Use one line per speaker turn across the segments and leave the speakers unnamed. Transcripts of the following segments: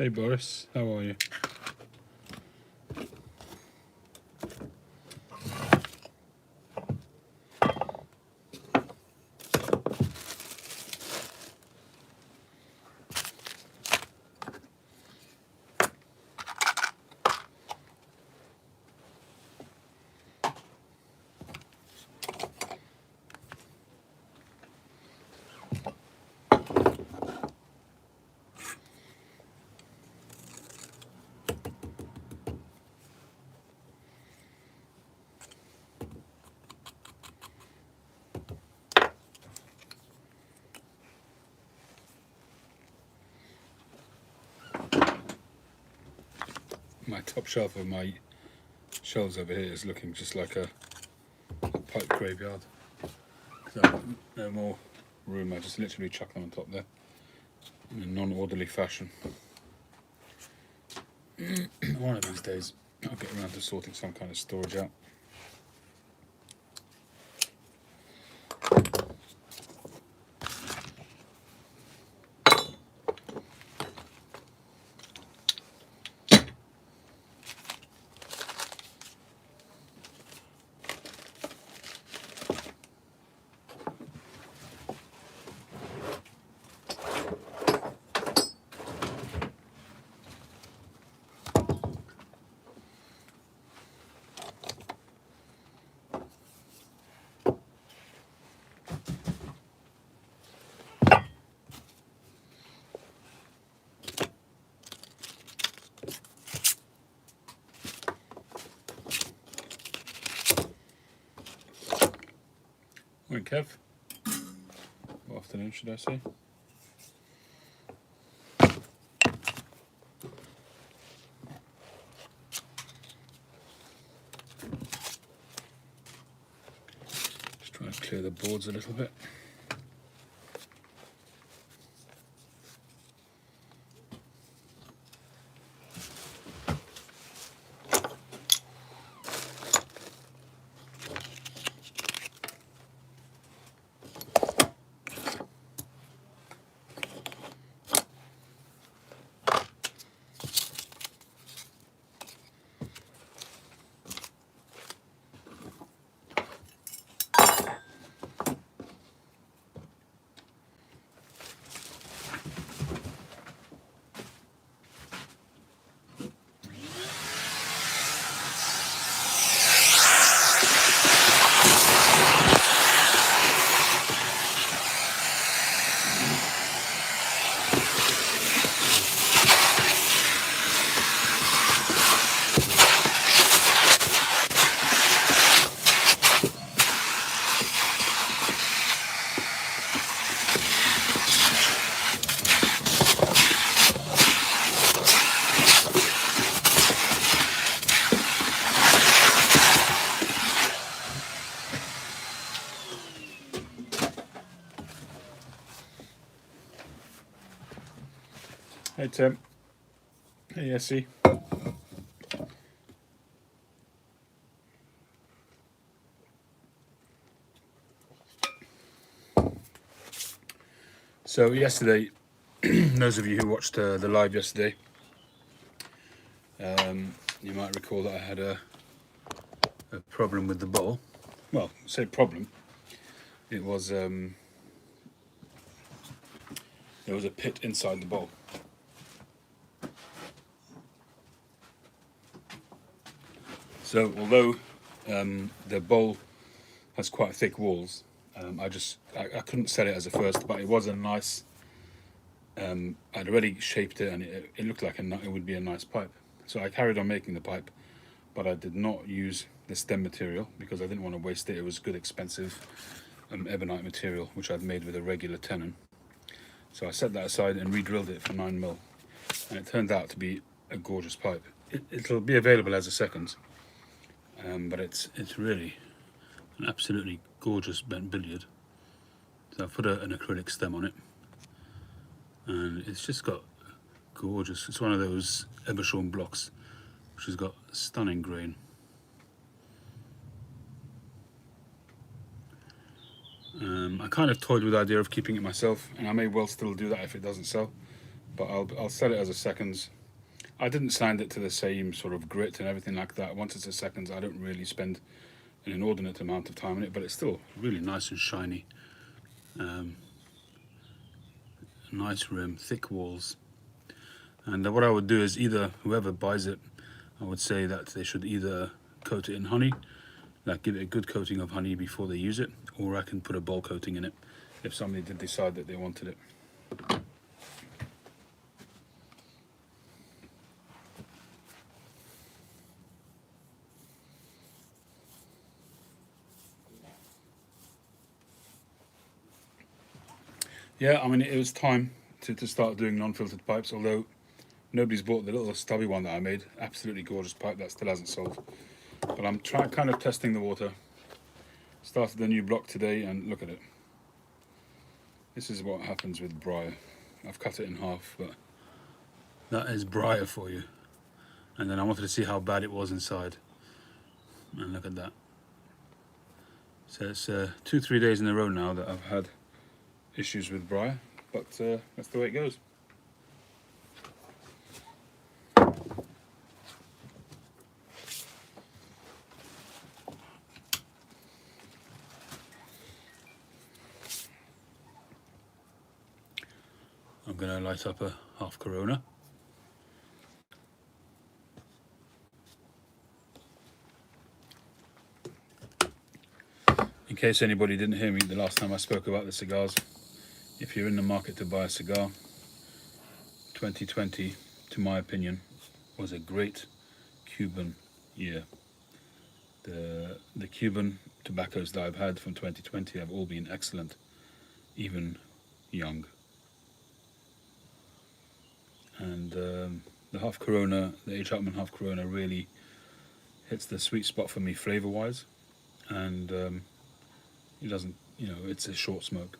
Hey Boris, how are you? My top shelf of my shelves over here is looking just like a pipe graveyard. So no more room, I just literally chuck them on top there in a non-orderly fashion. One of these days I'll get around to sorting some kind of storage out. Morning Kev. Good afternoon should I say. Just trying to clear the boards a little bit. Hey Tim. Hey Essie. So yesterday, those of you who watched the live yesterday, you might recall that I had a problem with the bowl. Well, say problem. It was there was a pit inside the bowl. So although the bowl has quite thick walls, I couldn't set it as a first, but it was a nice. I'd already shaped it, and it looked like it would be a nice pipe. So I carried on making the pipe, but I did not use the stem material because I didn't want to waste it. It was good, expensive ebonite material, which I'd made with a regular tenon. So I set that aside and re-drilled it for 9mm, and it turned out to be a gorgeous pipe. It'll be available as a second, but it's really an absolutely gorgeous bent billiard. So I've put an acrylic stem on it, and it's just got gorgeous. It's one of those Ebershorn blocks, which has got stunning grain. I kind of toyed with the idea of keeping it myself, and I may well still do that if it doesn't sell. but I'll set it as a seconds. I didn't sand it to the same sort of grit and everything like that. Once it's a seconds, I don't really spend an inordinate amount of time on it, but it's still really nice and shiny. Nice rim, thick walls. And what I would do is either, whoever buys it, I would say that they should either coat it in honey, like give it a good coating of honey before they use it, or I can put a bowl coating in it if somebody did decide that they wanted it. Yeah, I mean, it was time to start doing non-filtered pipes, although nobody's bought the little stubby one that I made. Absolutely gorgeous pipe that still hasn't sold. But I'm kind of testing the water. Started a new block today, and look at it. This is what happens with briar. I've cut it in half, but that is briar for you. And then I wanted to see how bad it was inside. And look at that. So it's 2-3 days in a row now that I've had issues with briar, but that's the way it goes. I'm going to light up a half Corona. In case anybody didn't hear me the last time I spoke about the cigars, if you're in the market to buy a cigar, 2020, to my opinion, was a great Cuban year. The Cuban tobaccos that I've had from 2020 have all been excellent, even young. And the half Corona, the H. Upmann half Corona, really hits the sweet spot for me flavor-wise, and it doesn't, it's a short smoke.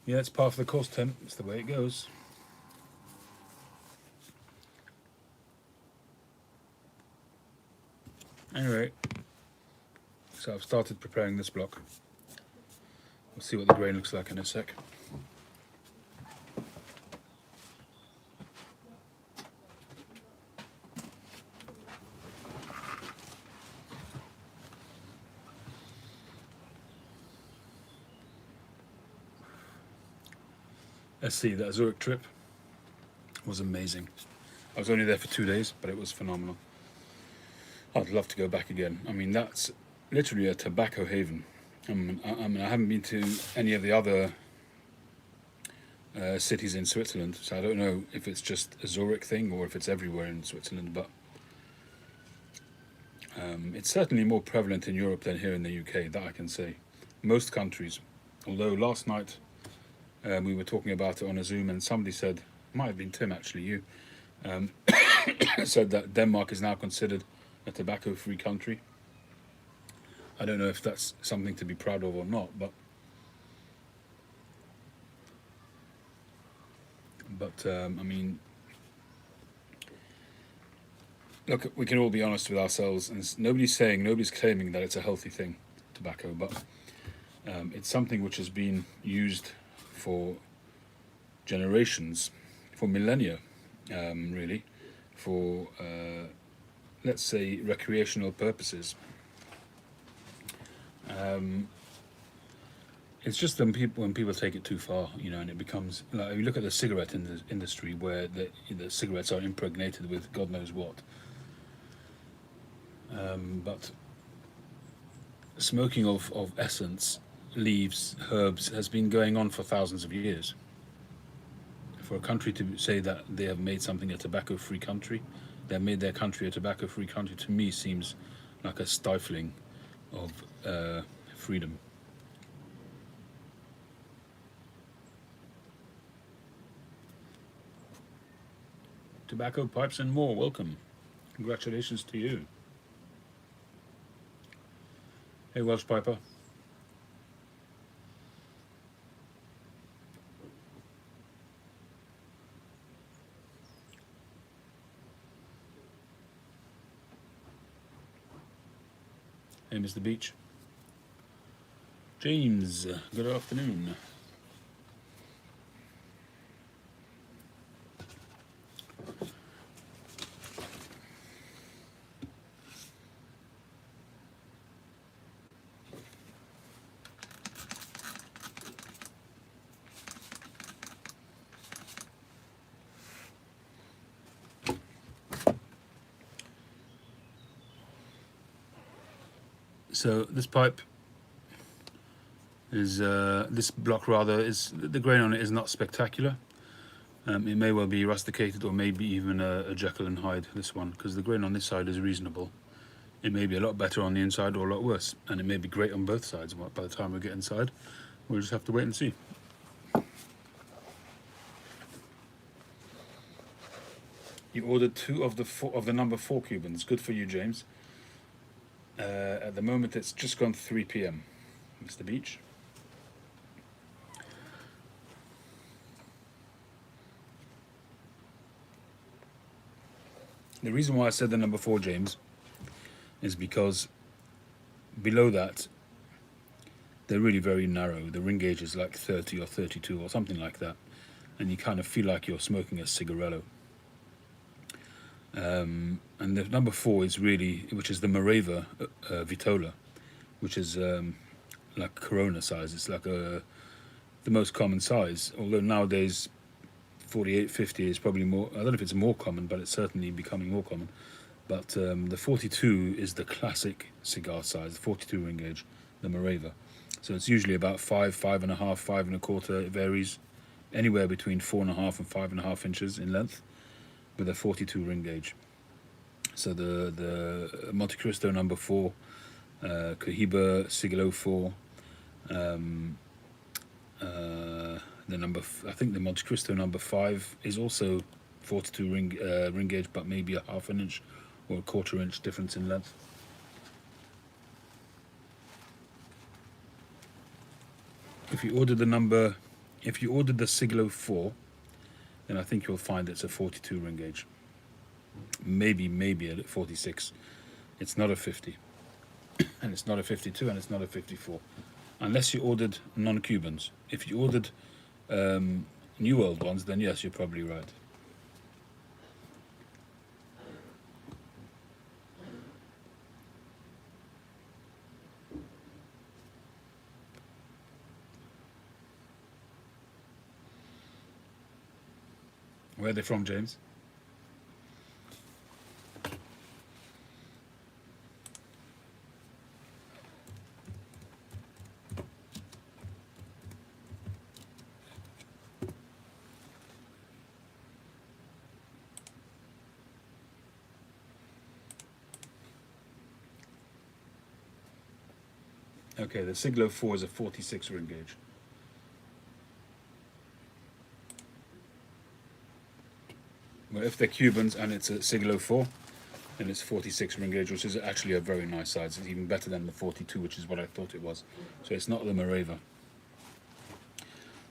Yeah, it's part of the course, Tim. It's the way it goes. Anyway, so I've started preparing this block. We'll see what the grain looks like in a sec. Let's see, that Zurich trip was amazing. I was only there for 2 days, but it was phenomenal. I'd love to go back again. I mean, that's literally a tobacco haven. I mean, I haven't been to any of the other cities in Switzerland, so I don't know if it's just a Zurich thing or if it's everywhere in Switzerland, but it's certainly more prevalent in Europe than here in the UK, that I can say. Most countries, although last night we were talking about it on a Zoom, and somebody said, might have been Tim actually, you, said that Denmark is now considered a tobacco-free country. I don't know if that's something to be proud of or not, but I mean, look, we can all be honest with ourselves, and nobody's claiming that it's a healthy thing, tobacco, but it's something which has been used for generations, for millennia, really, for let's say recreational purposes. It's just when people take it too far, and it becomes like, if you look at the cigarette industry, where the cigarettes are impregnated with God knows what. But smoking of essence, leaves, herbs has been going on for thousands of years. For a country to say that they have made something a tobacco-free country, they have made their country a tobacco-free country, to me seems like a stifling of freedom. Tobacco, pipes and more, welcome. Congratulations to you. Hey, Welsh Piper. Hey, Mr. Beach. James, good afternoon. So this pipe is, this block rather, is the grain on it is not spectacular. It may well be rusticated or maybe even a Jekyll and Hyde, this one, because the grain on this side is reasonable. It may be a lot better on the inside or a lot worse, and it may be great on both sides. By the time we get inside, we'll just have to wait and see. You ordered 2 of the number 4 Cubans. Good for you, James. At the moment, it's just gone 3 p.m. Mr. Beach. The reason why I said the number 4, James, is because below that, they're really very narrow. The ring gauge is like 30 or 32 or something like that, and you kind of feel like you're smoking a cigarello. And the number 4 is really, which is the Morava Vitola, which is like Corona size. It's like the most common size, although nowadays 48, 50 is probably more. I don't know if it's more common, but it's certainly becoming more common. But the 42 is the classic cigar size, the 42 ring gauge, the Morava. So it's usually about 5, 5.5, 5.25. It varies anywhere between 4.5 and 5.5 inches in length, with a 42 ring gauge. So the Monte Cristo number 4, Cohiba Sigilo 4, I think the Monte Cristo number 5 is also 42 ring gauge, but maybe a half an inch or a quarter inch difference in length. If you ordered the Sigilo 4, then I think you'll find it's a 42 ring gauge. Maybe a 46. It's not a 50, and it's not a 52, and it's not a 54, unless you ordered non-Cubans. If you ordered New World ones, then yes, you're probably right. Where are they from, James? Okay, the Siglo 4 is a 46 ring gauge. Well, if they're Cubans and it's a Siglo 4, then it's 46 ring gauge, which is actually a very nice size. It's even better than the 42, which is what I thought it was. So it's not the Morava.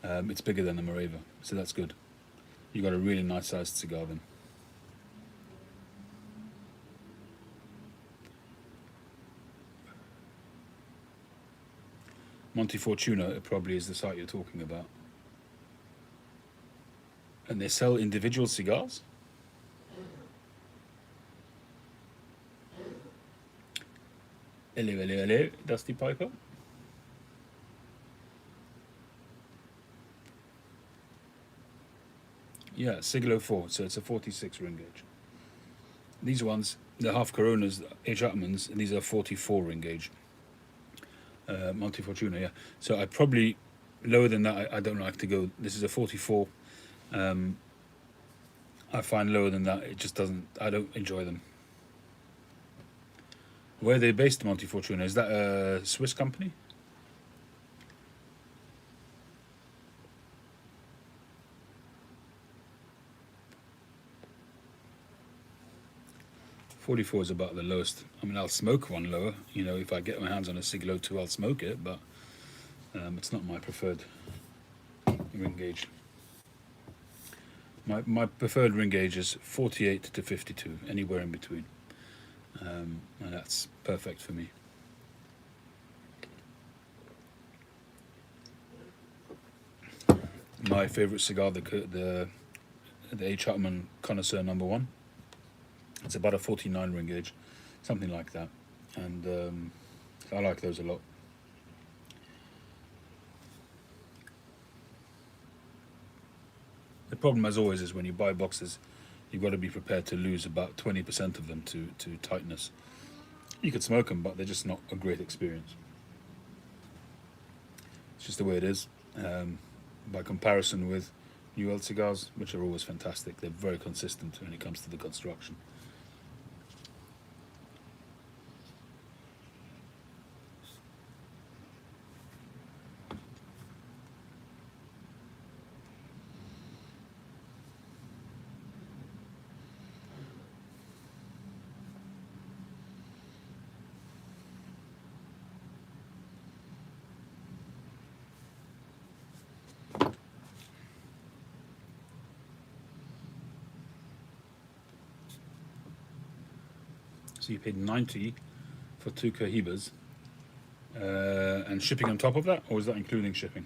It's bigger than the Morava, so that's good. You got a really nice sized cigar then. Monte Fortuna probably is the site you're talking about. And they sell individual cigars? Hello, Dusty Piper. Yeah, Siglo 4, so it's a 46 ring gauge. These ones, the half Coronas, H. Upmans, and these are 44 ring gauge. Monte Fortuna, yeah. So I probably, lower than that, I don't like to go. This is a 44. I find lower than that, it just doesn't, I don't enjoy them. Where are they based, Monte Fortuna? Is that a Swiss company? .44 is about the lowest. I mean, I'll smoke one lower. You know, if I get my hands on a Siglo 2, I'll smoke it, but it's not my preferred ring gauge. My preferred ring gauge is 48 to 52, anywhere in between. And that's perfect for me. my favourite cigar, the H. Upmann Connoisseur Number 1. It's about a 49 ring gauge, something like that, and I like those a lot. The problem, as always, is when you buy boxes, you've got to be prepared to lose about 20% of them to tightness. You could smoke them, but they're just not a great experience. It's just the way it is. By comparison with New World cigars, which are always fantastic, they're very consistent when it comes to the construction. So you paid 90 for 2 Cohibas, and shipping on top of that, or is that including shipping?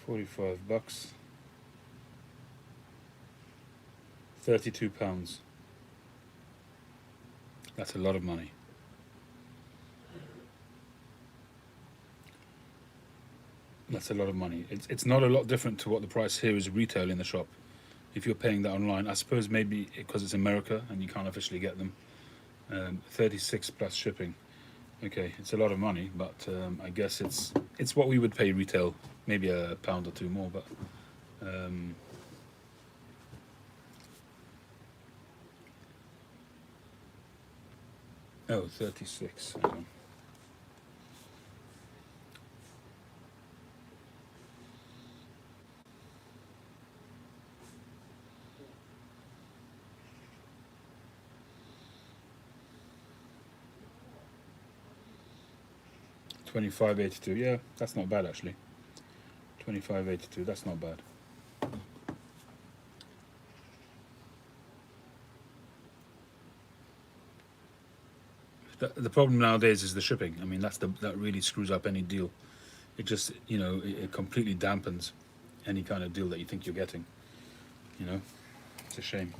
$45, £32. That's a lot of money. That's a lot of money. It's not a lot different to what the price here is retail in the shop. If you're paying that online, I suppose maybe because it's America and you can't officially get them. 36 plus shipping. Okay, it's a lot of money, but I guess it's what we would pay retail, maybe a pound or two more, but oh, 36. Hang on. $25.82. Yeah, that's not bad actually. $25.82. That's not bad. The problem nowadays is the shipping. I mean, that really screws up any deal. It just, it completely dampens any kind of deal that you think you're getting. It's a shame.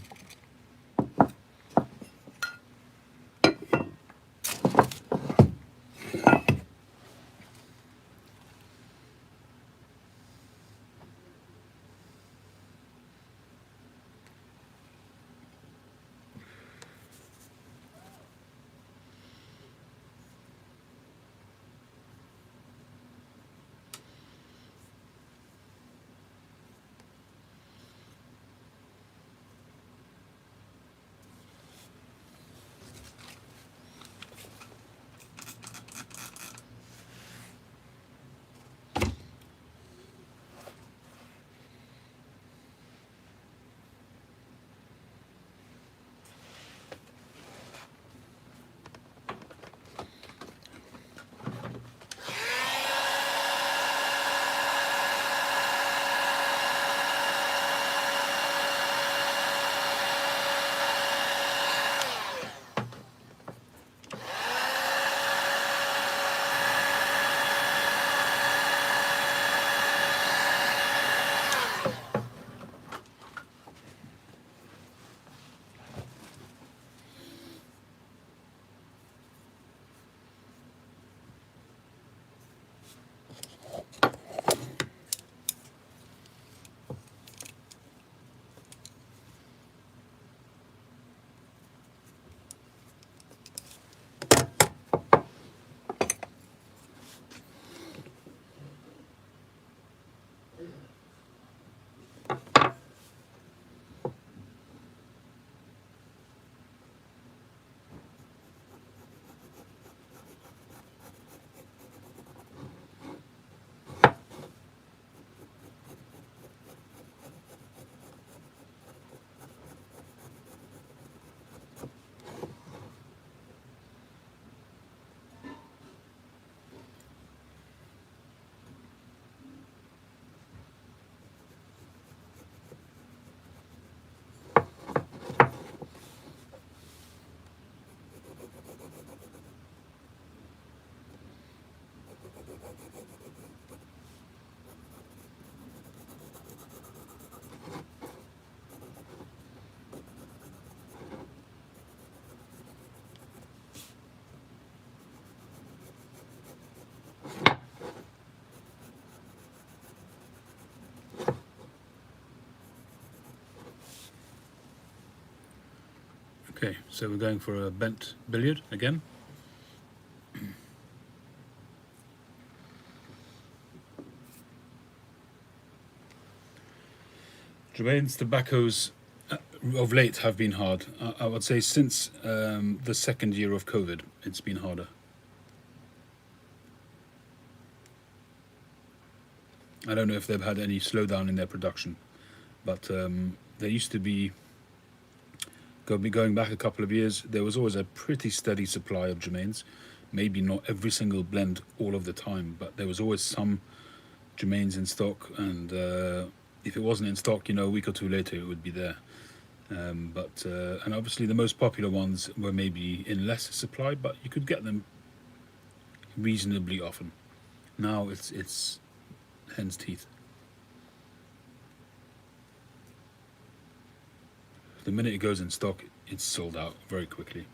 Okay, so we're going for a bent billiard again. Jermaine's tobaccos of late have been hard. I would say since the second year of COVID, it's been harder. I don't know if they've had any slowdown in their production, but there used to be, going back a couple of years, there was always a pretty steady supply of Jermaines. Maybe not every single blend all of the time, but there was always some Jermaines in stock, and if it wasn't in stock, a week or two later it would be there. And obviously the most popular ones were maybe in less supply, but you could get them reasonably often. Now it's hen's teeth. The minute it goes in stock, it's sold out very quickly.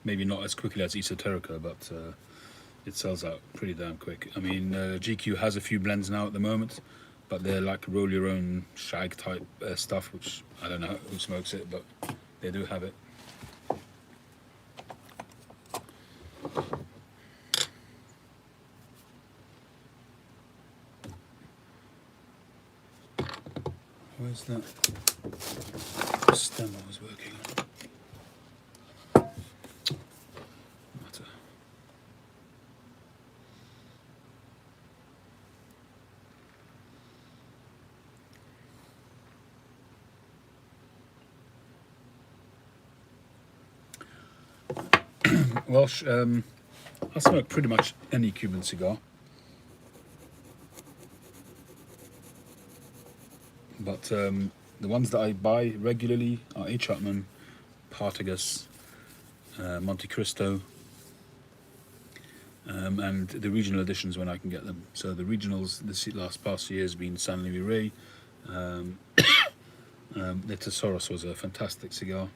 Maybe not as quickly as Esoterica, but it sells out pretty damn quick. I mean, GQ has a few blends now at the moment, but they're like roll your own shag type stuff, which I don't know who smokes it, but they do have it. Where's that stem I was working on? Matter. Welsh, I smoke pretty much any Cuban cigar, but the ones that I buy regularly are A. Chapman, Partagas, Monte Cristo, and the regional editions when I can get them. So the regionals this past year has been San Luis Rey. The Tesoros was a fantastic cigar.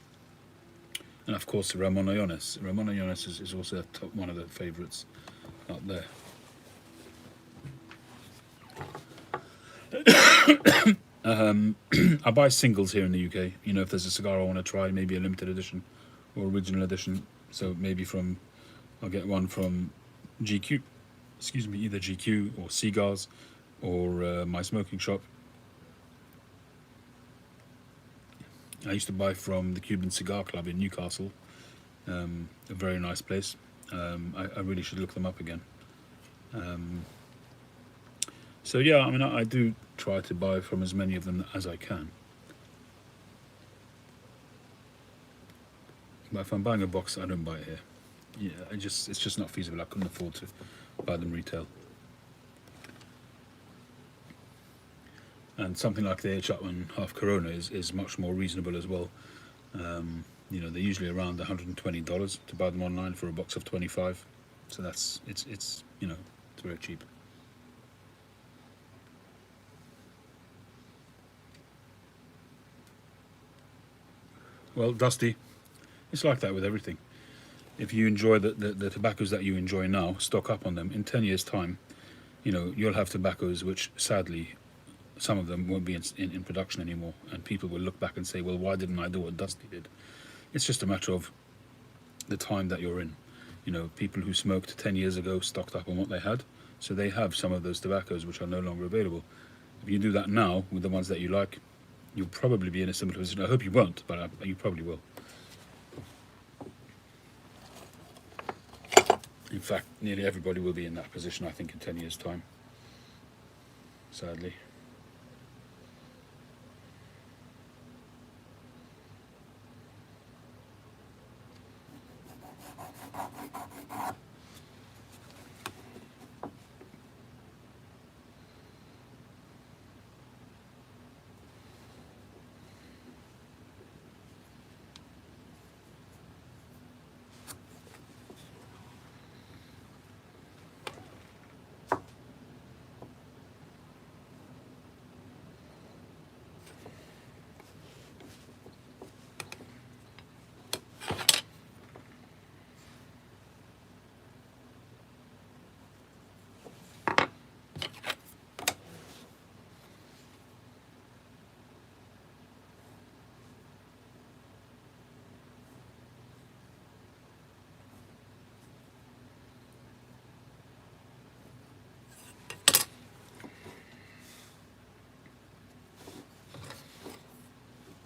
And of course, Ramon Allones. Ramon Allones is also one of the favourites out there. I buy singles here in the UK. If there's a cigar I want to try, maybe a limited edition or original edition. So maybe I'll get one from GQ. Excuse me, either GQ or Cigars or my smoking shop. I used to buy from the Cuban Cigar Club in Newcastle, a very nice place. I really should look them up again. So yeah, I mean, I do try to buy from as many of them as I can. But if I'm buying a box, I don't buy it here. Yeah, it's just not feasible. I couldn't afford to buy them retail. And something like the Chapman Half Corona is much more reasonable as well. They're usually around $120 to buy them online for a box of 25. So it's very cheap. Well, Dusty, it's like that with everything. If you enjoy the tobaccos that you enjoy now, stock up on them. In 10 years' time, you'll have tobaccos which, sadly, some of them won't be in production anymore, and people will look back and say, well, why didn't I do what Dusty did? It's just a matter of the time that you're in. People who smoked 10 years ago stocked up on what they had, so they have some of those tobaccos which are no longer available. If you do that now with the ones that you like, you'll probably be in a similar position. I hope you won't, but you probably will. In fact, nearly everybody will be in that position, I think, in 10 years' time, sadly.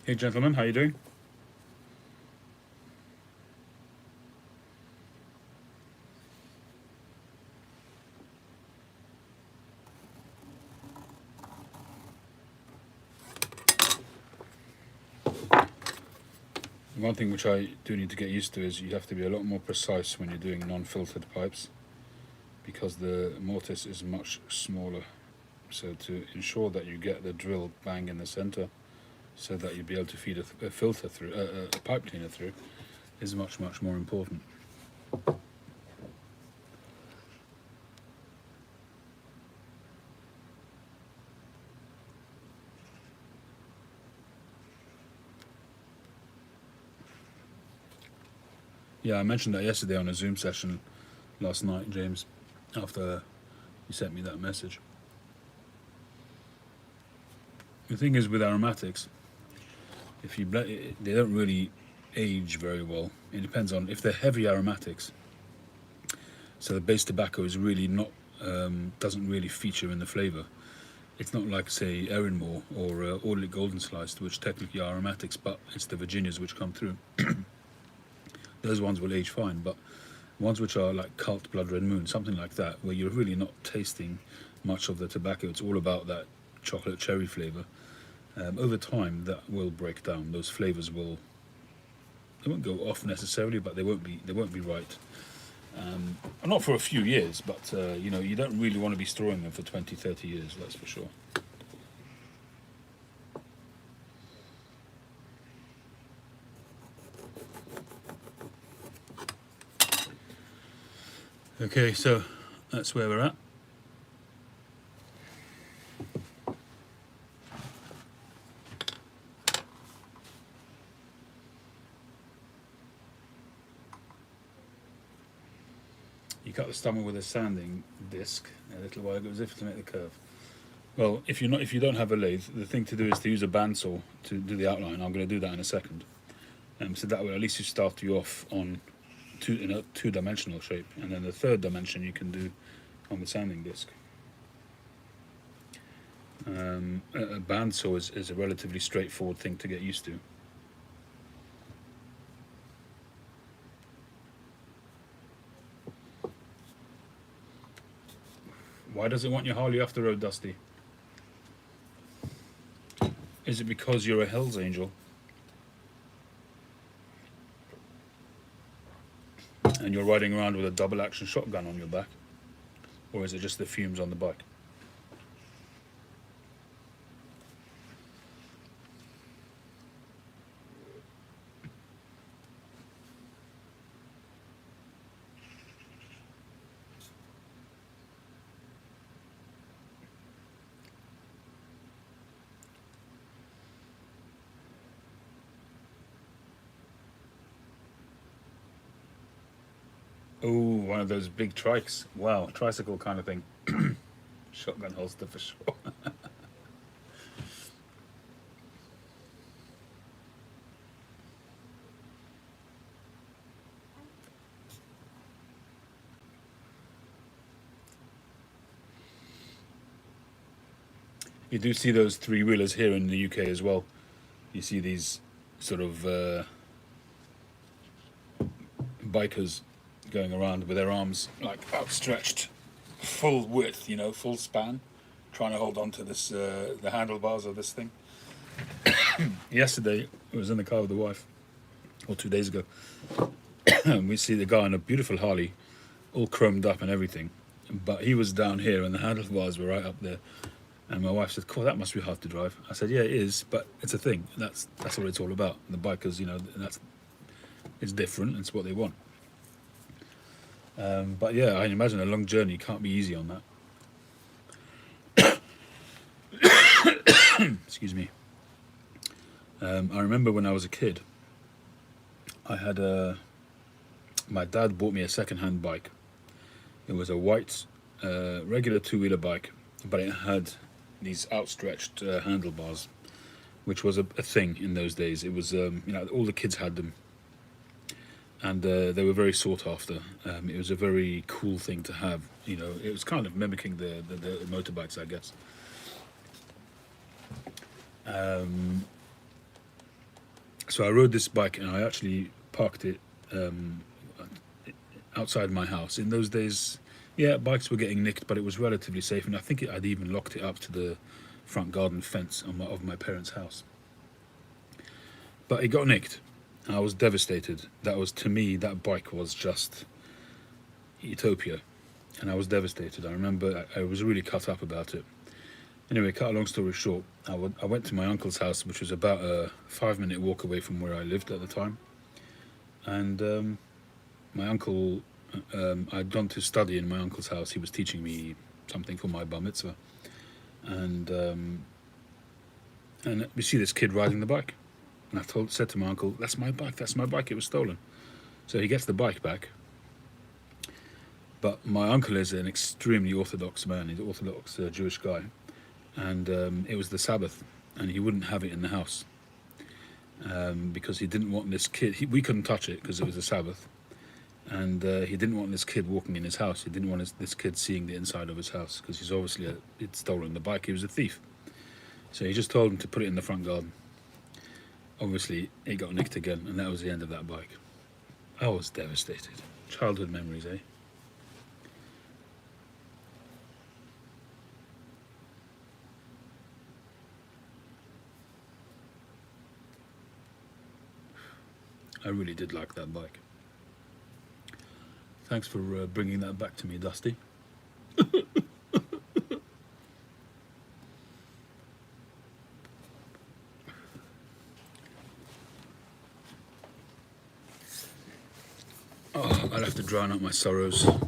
Hey gentlemen, how you doing? One thing which I do need to get used to is you have to be a lot more precise when you're doing non-filtered pipes because the mortise is much smaller. So to ensure that you get the drill bang in the center so that you'll be able to feed a filter through, a pipe cleaner through, is much, much more important. Yeah, I mentioned that yesterday on a Zoom session last night, James, after you sent me that message. The thing is with aromatics, if you they don't really age very well. It depends on if they're heavy aromatics. So the base tobacco is really not doesn't really feature in the flavour. It's not like say Erinmore or Orderly Golden Sliced, which technically are aromatics, but it's the Virginias which come through. Those ones will age fine, but ones which are like Cult Blood Red Moon, something like that, where you're really not tasting much of the tobacco, it's all about that chocolate cherry flavour. Over time, that will break down. Those flavours will, they won't go off necessarily, but they won't be right. Not for a few years, but you know, you don't really want to be storing them for 20, 30 years, that's for sure. Okay, so that's where we're at. You cut the stomach with a sanding disc a little while ago as if to make the curve. Well, if you don't have a lathe, the thing to do is to use a bandsaw to do the outline. I'm going to do that in a second. So that way, at least you start you off on in a two-dimensional shape, and then the third dimension you can do on the sanding disc. A bandsaw is a relatively straightforward thing to get used to. Why does it want your Harley off the road, Dusty? Is it because you're a Hell's Angel? And you're riding around with a double action shotgun on your back? Or is it just the fumes on the bike? Oh, one of those big trikes. Wow, tricycle kind of thing. Shotgun holster for sure. You do see those three-wheelers here in the UK as well. You see these sort of bikers going around with their arms like outstretched, full width, you know, full span, trying to hold on to this the handlebars of this thing. Yesterday, I was in the car with the wife, or 2 days ago, and we see the guy on a beautiful Harley, all chromed up and everything, but he was down here and the handlebars were right up there. And my wife said, "Cool, that must be hard to drive." I said, "Yeah, it is, but it's a thing. That's what it's all about. The bikers, you know, it's different. It's what they want." But yeah, I imagine a long journey can't be easy on that. Excuse me. I remember when I was a kid, I had my dad bought me a second-hand bike. It was a white, regular two-wheeler bike, but it had these outstretched handlebars, which was a thing in those days. It was, you know, all the kids had them, and they were very sought after. It was a very cool thing to have. You know, it was kind of mimicking the motorbikes, I guess. So I rode this bike and I actually parked it outside my house. In those days, yeah, bikes were getting nicked, but it was relatively safe, and I think I'd even locked it up to the front garden fence of my parents' house. But it got nicked. I was devastated. That was, to me, that bike was just utopia, and I was devastated. I remember I was really cut up about it. Anyway, cut a long story short, I went to my uncle's house, which was about a 5-minute walk away from where I lived at the time. And my uncle, I'd gone to study in my uncle's house. He was teaching me something for my bar mitzvah. And we see this kid riding the bike. And I said to my uncle, that's my bike, it was stolen. So he gets the bike back. But my uncle is an extremely orthodox man. He's an orthodox Jewish guy. And it was the Sabbath, and he wouldn't have it in the house because he didn't want this kid. We couldn't touch it because it was the Sabbath, and he didn't want this kid walking in his house. He didn't want this kid seeing the inside of his house because he's obviously he'd stolen the bike. He was a thief, so he just told him to put it in the front garden. Obviously, it got nicked again, and that was the end of that bike. I was devastated. Childhood memories, eh? I really did like that bike. Thanks for bringing that back to me, Dusty. Oh, I'll have to drown out my sorrows. A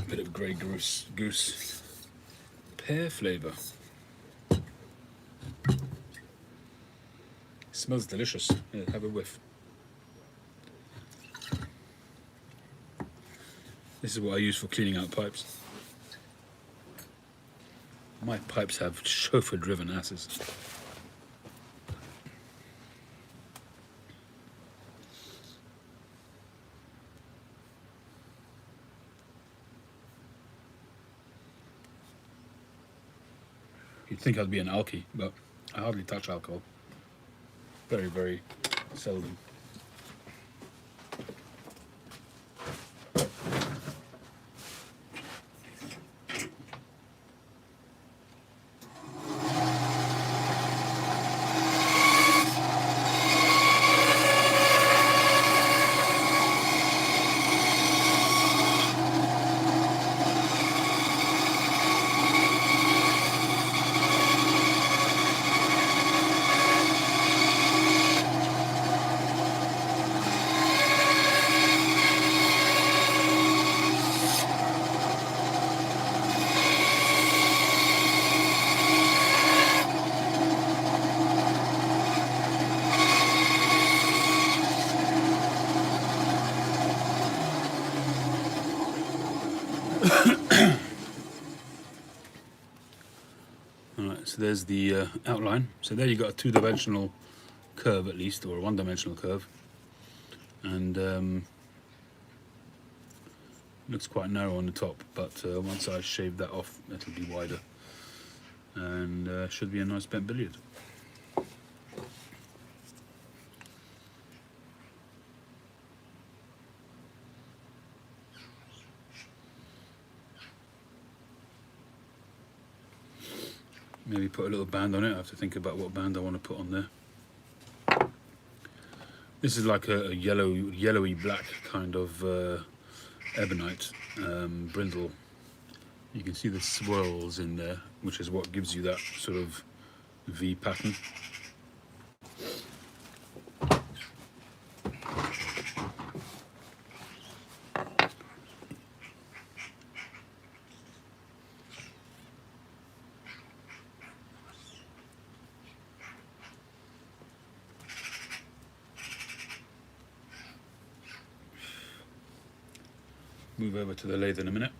bit of grey goose. Pear flavour. Smells delicious. Yeah, have a whiff. This is what I use for cleaning out pipes. My pipes have chauffeur-driven asses. You'd think I'd be an alky, but I hardly touch alcohol. Very, very seldom. Alright, so there's the outline. So there you got a two-dimensional curve at least, or a one-dimensional curve. And looks quite narrow on the top, but once I shave that off, it'll be wider. And should be a nice bent billiard. Maybe put a little band on it. I have to think about what band I want to put on there. This is like a yellowy black kind of ebonite brindle. You can see the swirls in there, which is what gives you that sort of V pattern. Move over to the lathe in a minute.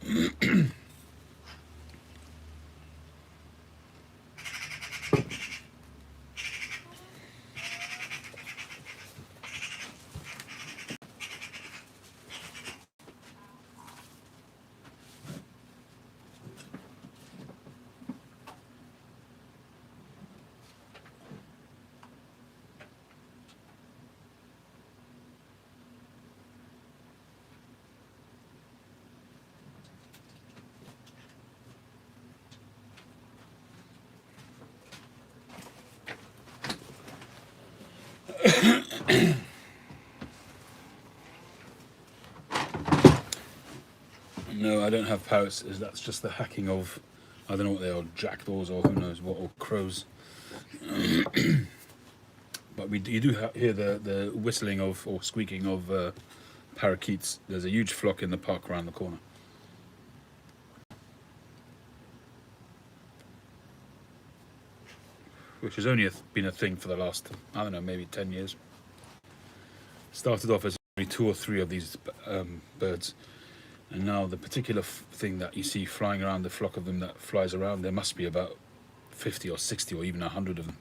I don't have parrots is that's just the hacking of, I don't know what they are, jackdaws or who knows what, or crows. But you do hear the whistling of, or squeaking of parakeets. There's a huge flock in the park around the corner. Which has only been a thing for the last, I don't know, maybe 10 years. Started off as only 2 or 3 of these birds, and now the particular thing that you see flying around, the flock of them that flies around, there must be about 50 or 60 or even 100 of them.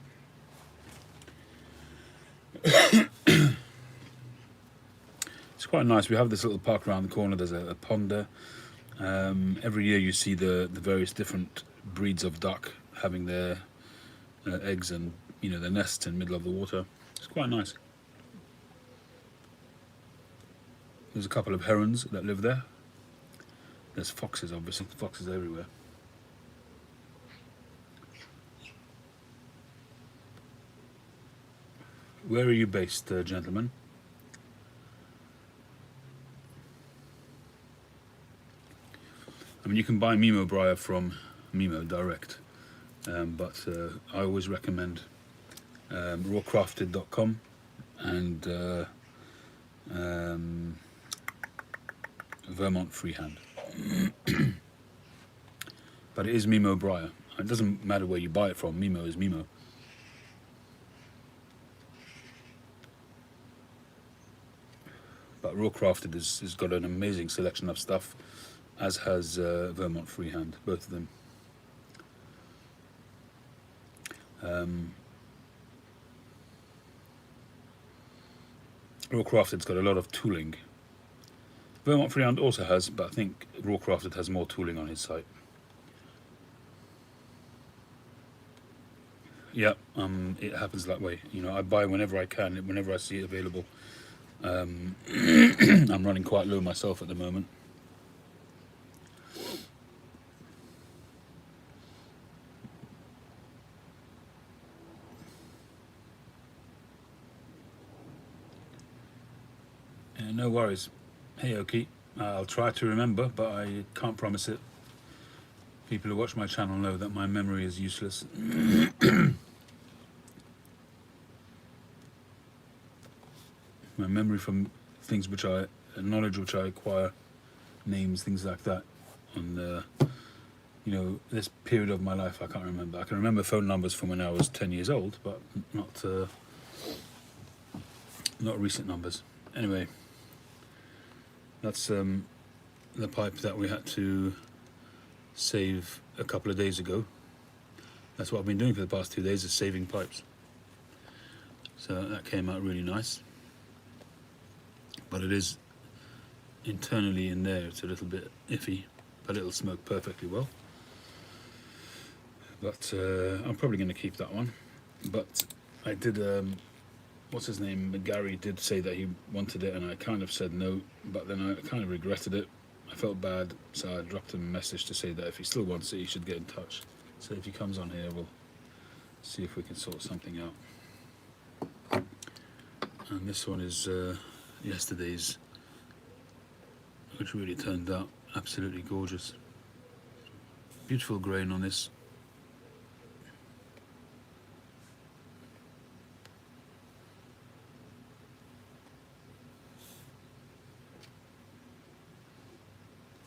It's quite nice. We have this little park around the corner. There's a pond there. Every year you see the various different breeds of duck having their eggs and their nests in the middle of the water. It's quite nice. There's a couple of herons that live there. There's foxes, obviously. Foxes everywhere. Where are you based, gentlemen? I mean, you can buy Mimo briar from Mimo direct, but I always recommend rawcrafted.com and Vermont Freehand. But it is Mimo briar. It doesn't matter where you buy it from. Mimo is Mimo. But Raw Crafted has got an amazing selection of stuff, as has Vermont Freehand, both of them. Raw Crafted's got a lot of tooling. Vermont Freehand also has, but I think Raw Crafted has more tooling on his site. Yeah, it happens that way. I buy whenever I can, whenever I see it available. I'm running quite low myself at the moment. No worries. Hey Oki, I'll try to remember, but I can't promise it. People who watch my channel know that my memory is useless. My memory from things knowledge which I acquire, names, things like that, and this period of my life I can't remember. I can remember phone numbers from when I was 10 years old, but not recent numbers. Anyway, that's the pipe that we had to save a couple of days ago. That's what I've been doing for the past 2 days, is saving pipes. So that came out really nice. But it is internally in there, it's a little bit iffy, but it'll smoke perfectly well. But I'm probably going to keep that one. But I did, what's his name, Gary did say that he wanted it, and I kind of said no, but then I kind of regretted it. I felt bad, so I dropped him a message to say that if he still wants it, he should get in touch. So if he comes on here, we'll see if we can sort something out. And this one is yesterday's, which really turned out absolutely gorgeous. Beautiful grain on this.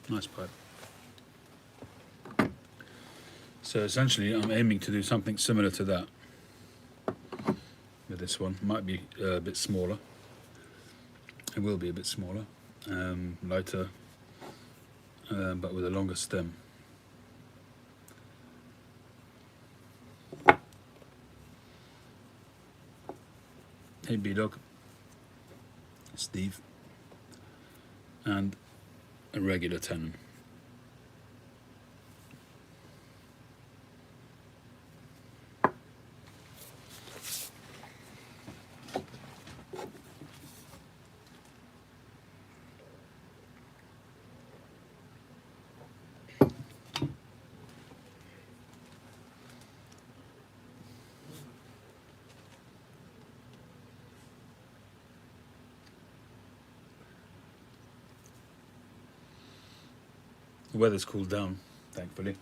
Nice pipe. So essentially I'm aiming to do something similar to that with this one. Might be a bit smaller. It will be a bit smaller, lighter, but with a longer stem. Hey B-Dog, Steve, and a regular tenon. The weather's cooled down, thankfully.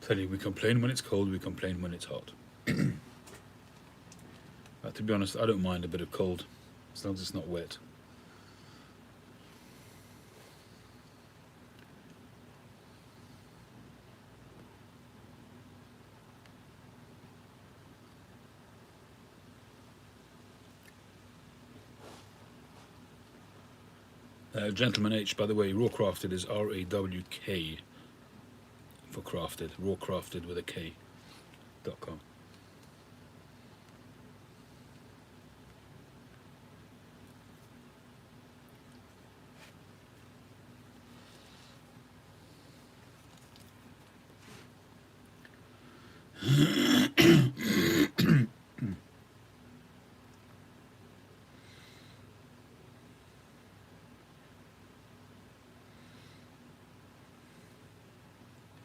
Tell you, we complain when it's cold, we complain when it's hot. But to be honest, I don't mind a bit of cold, as long as it's not wet. Gentleman H, by the way, raw crafted is RAWK for crafted, raw crafted with a K.com.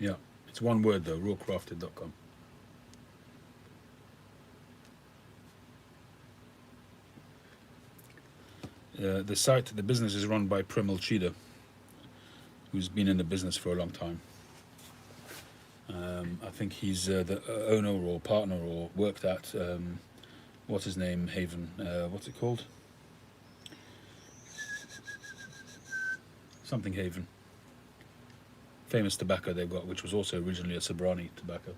Yeah, it's one word though, rawcrafted.com. The site, the business is run by Premal Chida, who's been in the business for a long time. I think he's the owner or partner or worked at, what's his name, Haven, what's it called? Something Haven. Famous tobacco they've got, which was also originally a Sobrani tobacco.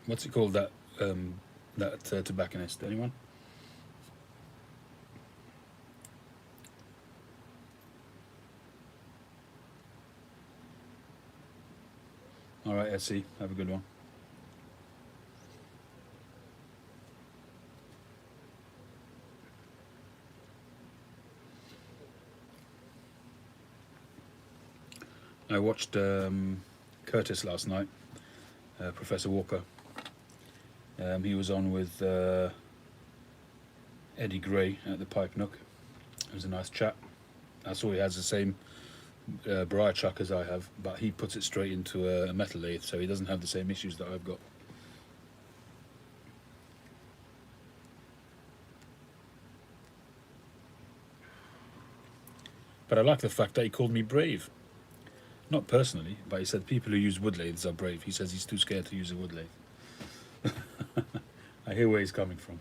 What's it called, that tobacconist? Anyone? All right, SC, have a good one. I watched Curtis last night, Professor Walker. He was on with Eddie Gray at the Pipe Nook. It was a nice chat. I saw he has the same briar chuck as I have, but he puts it straight into a metal lathe, so he doesn't have the same issues that I've got. But I like the fact that he called me brave. Not personally, but he said people who use wood lathes are brave. He says he's too scared to use a wood lathe. I hear where he's coming from.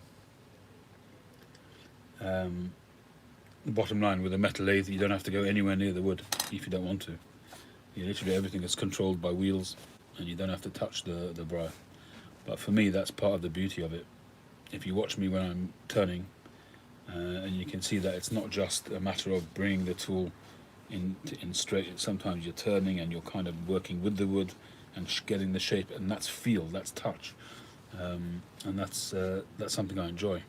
The bottom line, with a metal lathe, you don't have to go anywhere near the wood if you don't want to. Literally everything is controlled by wheels, and you don't have to touch the briar. But for me, that's part of the beauty of it. If you watch me when I'm turning, and you can see that it's not just a matter of bringing the tool in straight. Sometimes you're turning and you're kind of working with the wood and getting the shape, and that's feel, that's touch, and that's something I enjoy.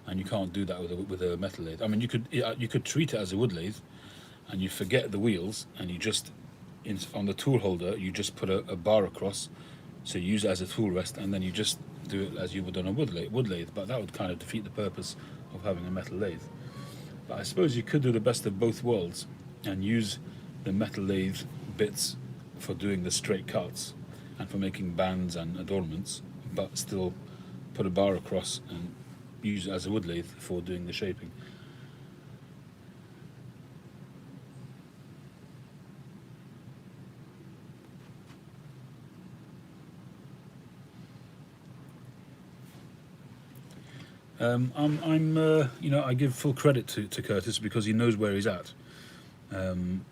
And you can't do that with a metal lathe. I mean, you could treat it as a wood lathe, and you forget the wheels, and you just on the tool holder you just put a bar across, so you use it as a tool rest, and then you just do it as you would on a wood lathe. But that would kind of defeat the purpose of having a metal lathe. But I suppose you could do the best of both worlds and use the metal lathe bits for doing the straight cuts and for making bands and adornments, but still put a bar across and use it as a wood lathe for doing the shaping. I give full credit to Curtis because he knows where he's at, and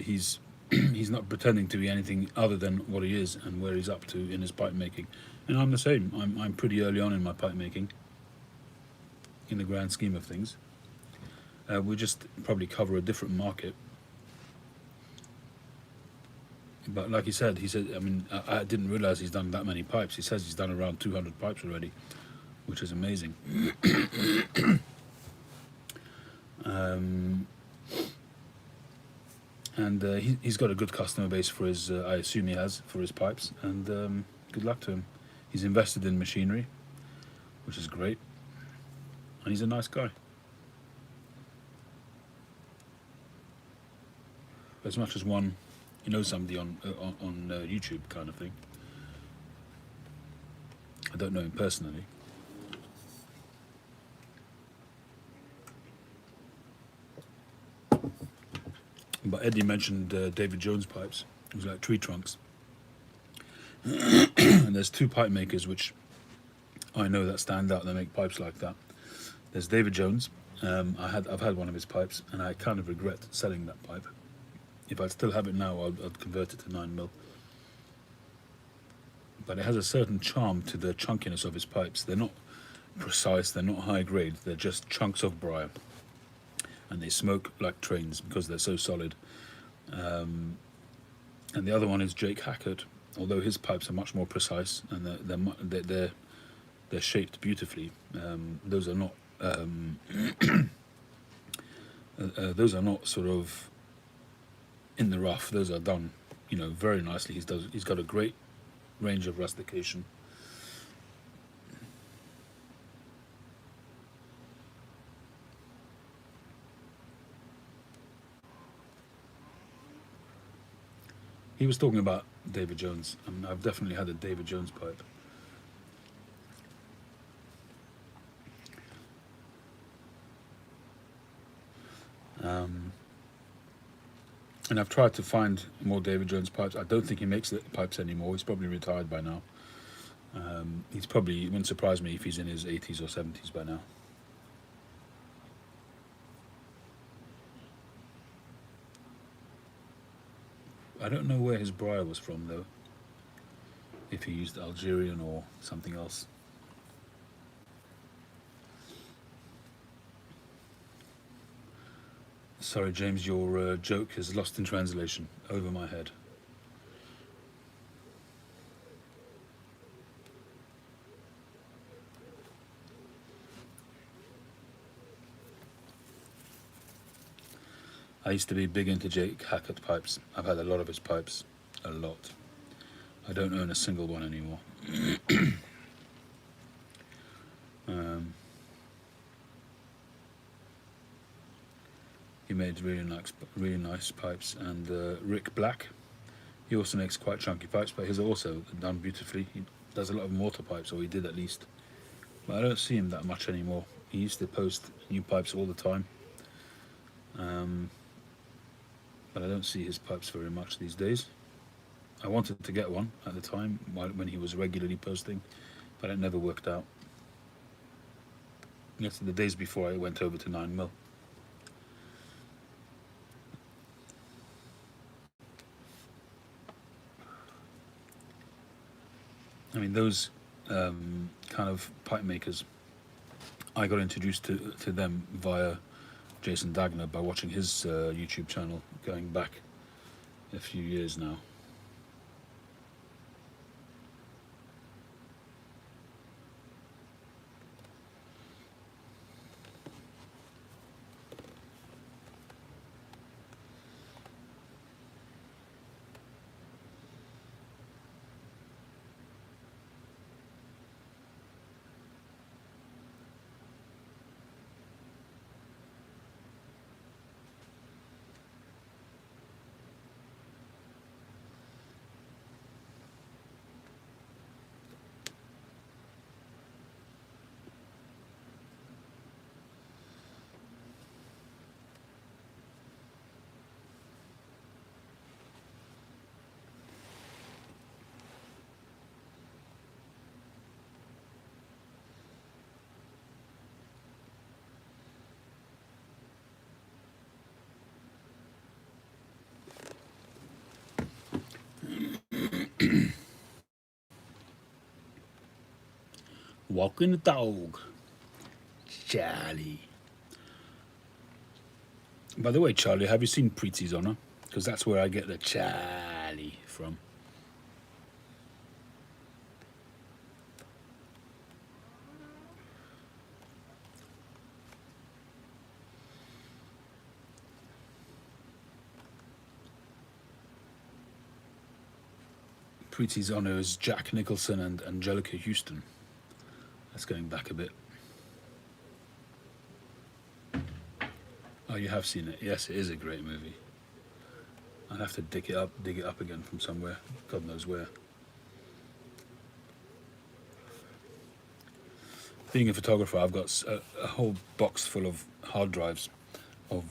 he's he's not pretending to be anything other than what he is and where he's up to in his pipe making. And I'm the same. I'm pretty early on in my pipe making, in the grand scheme of things. We just probably cover a different market. But like he said, I mean, I didn't realize he's done that many pipes. He says he's done around 200 pipes already, which is amazing. And he's got a good customer base for his, I assume he has, for his pipes, and good luck to him. He's invested in machinery, which is great. and he's a nice guy. As much as one, you know, somebody on YouTube kind of thing. I don't know him personally. But Eddie mentioned David Jones pipes. It was like tree trunks. And there's two pipe makers which I know that stand out. They make pipes like that. There's David Jones. I've had one of his pipes, and I kind of regret selling that pipe. If I'd still have it now, I'd convert it to 9mm. But it has a certain charm to the chunkiness of his pipes. They're not precise, they're not high grade, they're just chunks of briar. And they smoke like trains because they're so solid. And the other one is Jake Hackett, although his pipes are much more precise and they're shaped beautifully. Those are not sort of in the rough. Those are done, you know, very nicely. He's got a great range of rustication. He was talking about David Jones. I mean, I've definitely had a David Jones pipe. And I've tried to find more David Jones pipes. I don't think he makes the pipes anymore. He's probably retired by now. It wouldn't surprise me if he's in his 80s or 70s by now. I don't know where his briar was from though. If he used Algerian or something else. Sorry, James, your joke is lost in translation. Over my head. I used to be big into Jake Hackett pipes. I've had a lot of his pipes. A lot. I don't own a single one anymore. He made really nice pipes. And Rick Black, he also makes quite chunky pipes, but his are also done beautifully. He does a lot of mortar pipes, or he did at least. But I don't see him that much anymore. He used to post new pipes all the time. But I don't see his pipes very much these days. I wanted to get one at the time when he was regularly posting, but it never worked out. Yes, the days before I went over to 9mm. I mean, those kind of pipe makers, I got introduced to them via Jason Dagner by watching his YouTube channel going back a few years now. Walking the dog, Charlie. By the way, Charlie, have you seen Preeti's Honor? Because that's where I get the Charlie from. Preeti's Honor is Jack Nicholson and Angelica Houston. That's going back a bit. Oh, you have seen it. Yes, it is a great movie. I'd have to dig it up again from somewhere. God knows where. Being a photographer, I've got a whole box full of hard drives of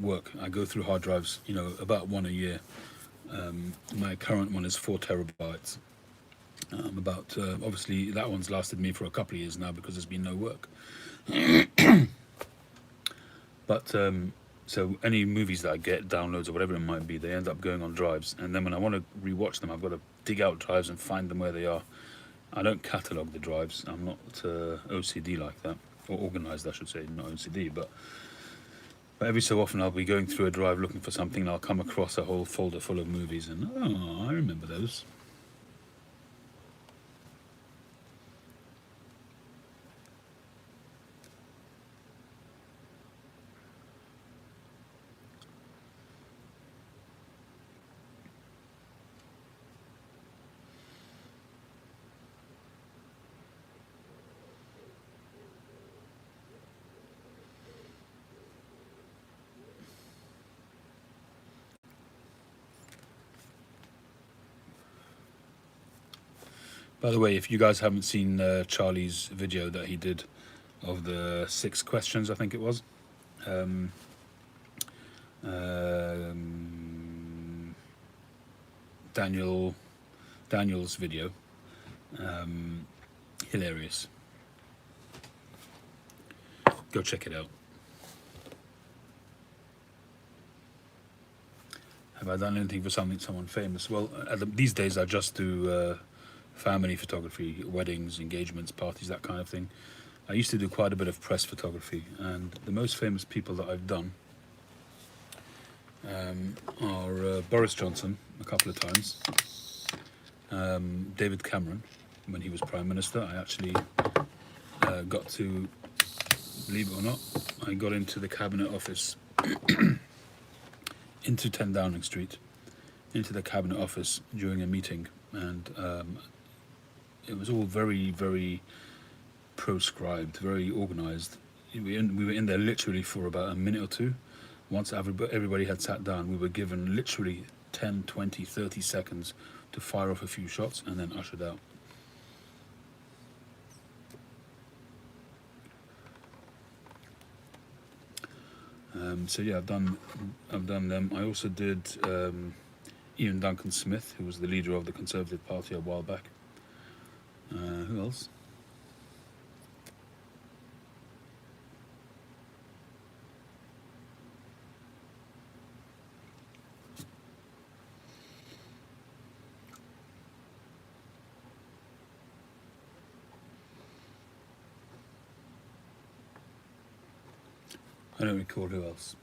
work. I go through hard drives, about one a year. My current one is 4 terabytes. Obviously that one's lasted me for a couple of years now because there's been no work. But so any movies that I get, downloads or whatever it might be, they end up going on drives, and then when I want to rewatch them, I've got to dig out drives and find them where they are. I don't catalogue the drives. I'm not OCD like that, or organised, I should say, not OCD. But every so often I'll be going through a drive looking for something, and I'll come across a whole folder full of movies, and I remember those. By the way, if you guys haven't seen Charlie's video that he did of the 6 questions, I think it was, Daniel's video, hilarious. Go check it out. Have I done anything for someone famous? Well, these days I just do family photography, weddings, engagements, parties, that kind of thing. I used to do quite a bit of press photography, and the most famous people that I've done are Boris Johnson a couple of times, David Cameron when he was Prime Minister. I actually got to, believe it or not, I got into the Cabinet Office, into 10 Downing Street, into the Cabinet Office during a meeting, and it was all very, very proscribed, very organised. We were in there literally for about a minute or two. Once everybody had sat down, we were given literally 10, 20, 30 seconds to fire off a few shots and then ushered out. So yeah, I've done them. I also did Ian Duncan Smith, who was the leader of the Conservative Party a while back. Who else? I don't recall who else.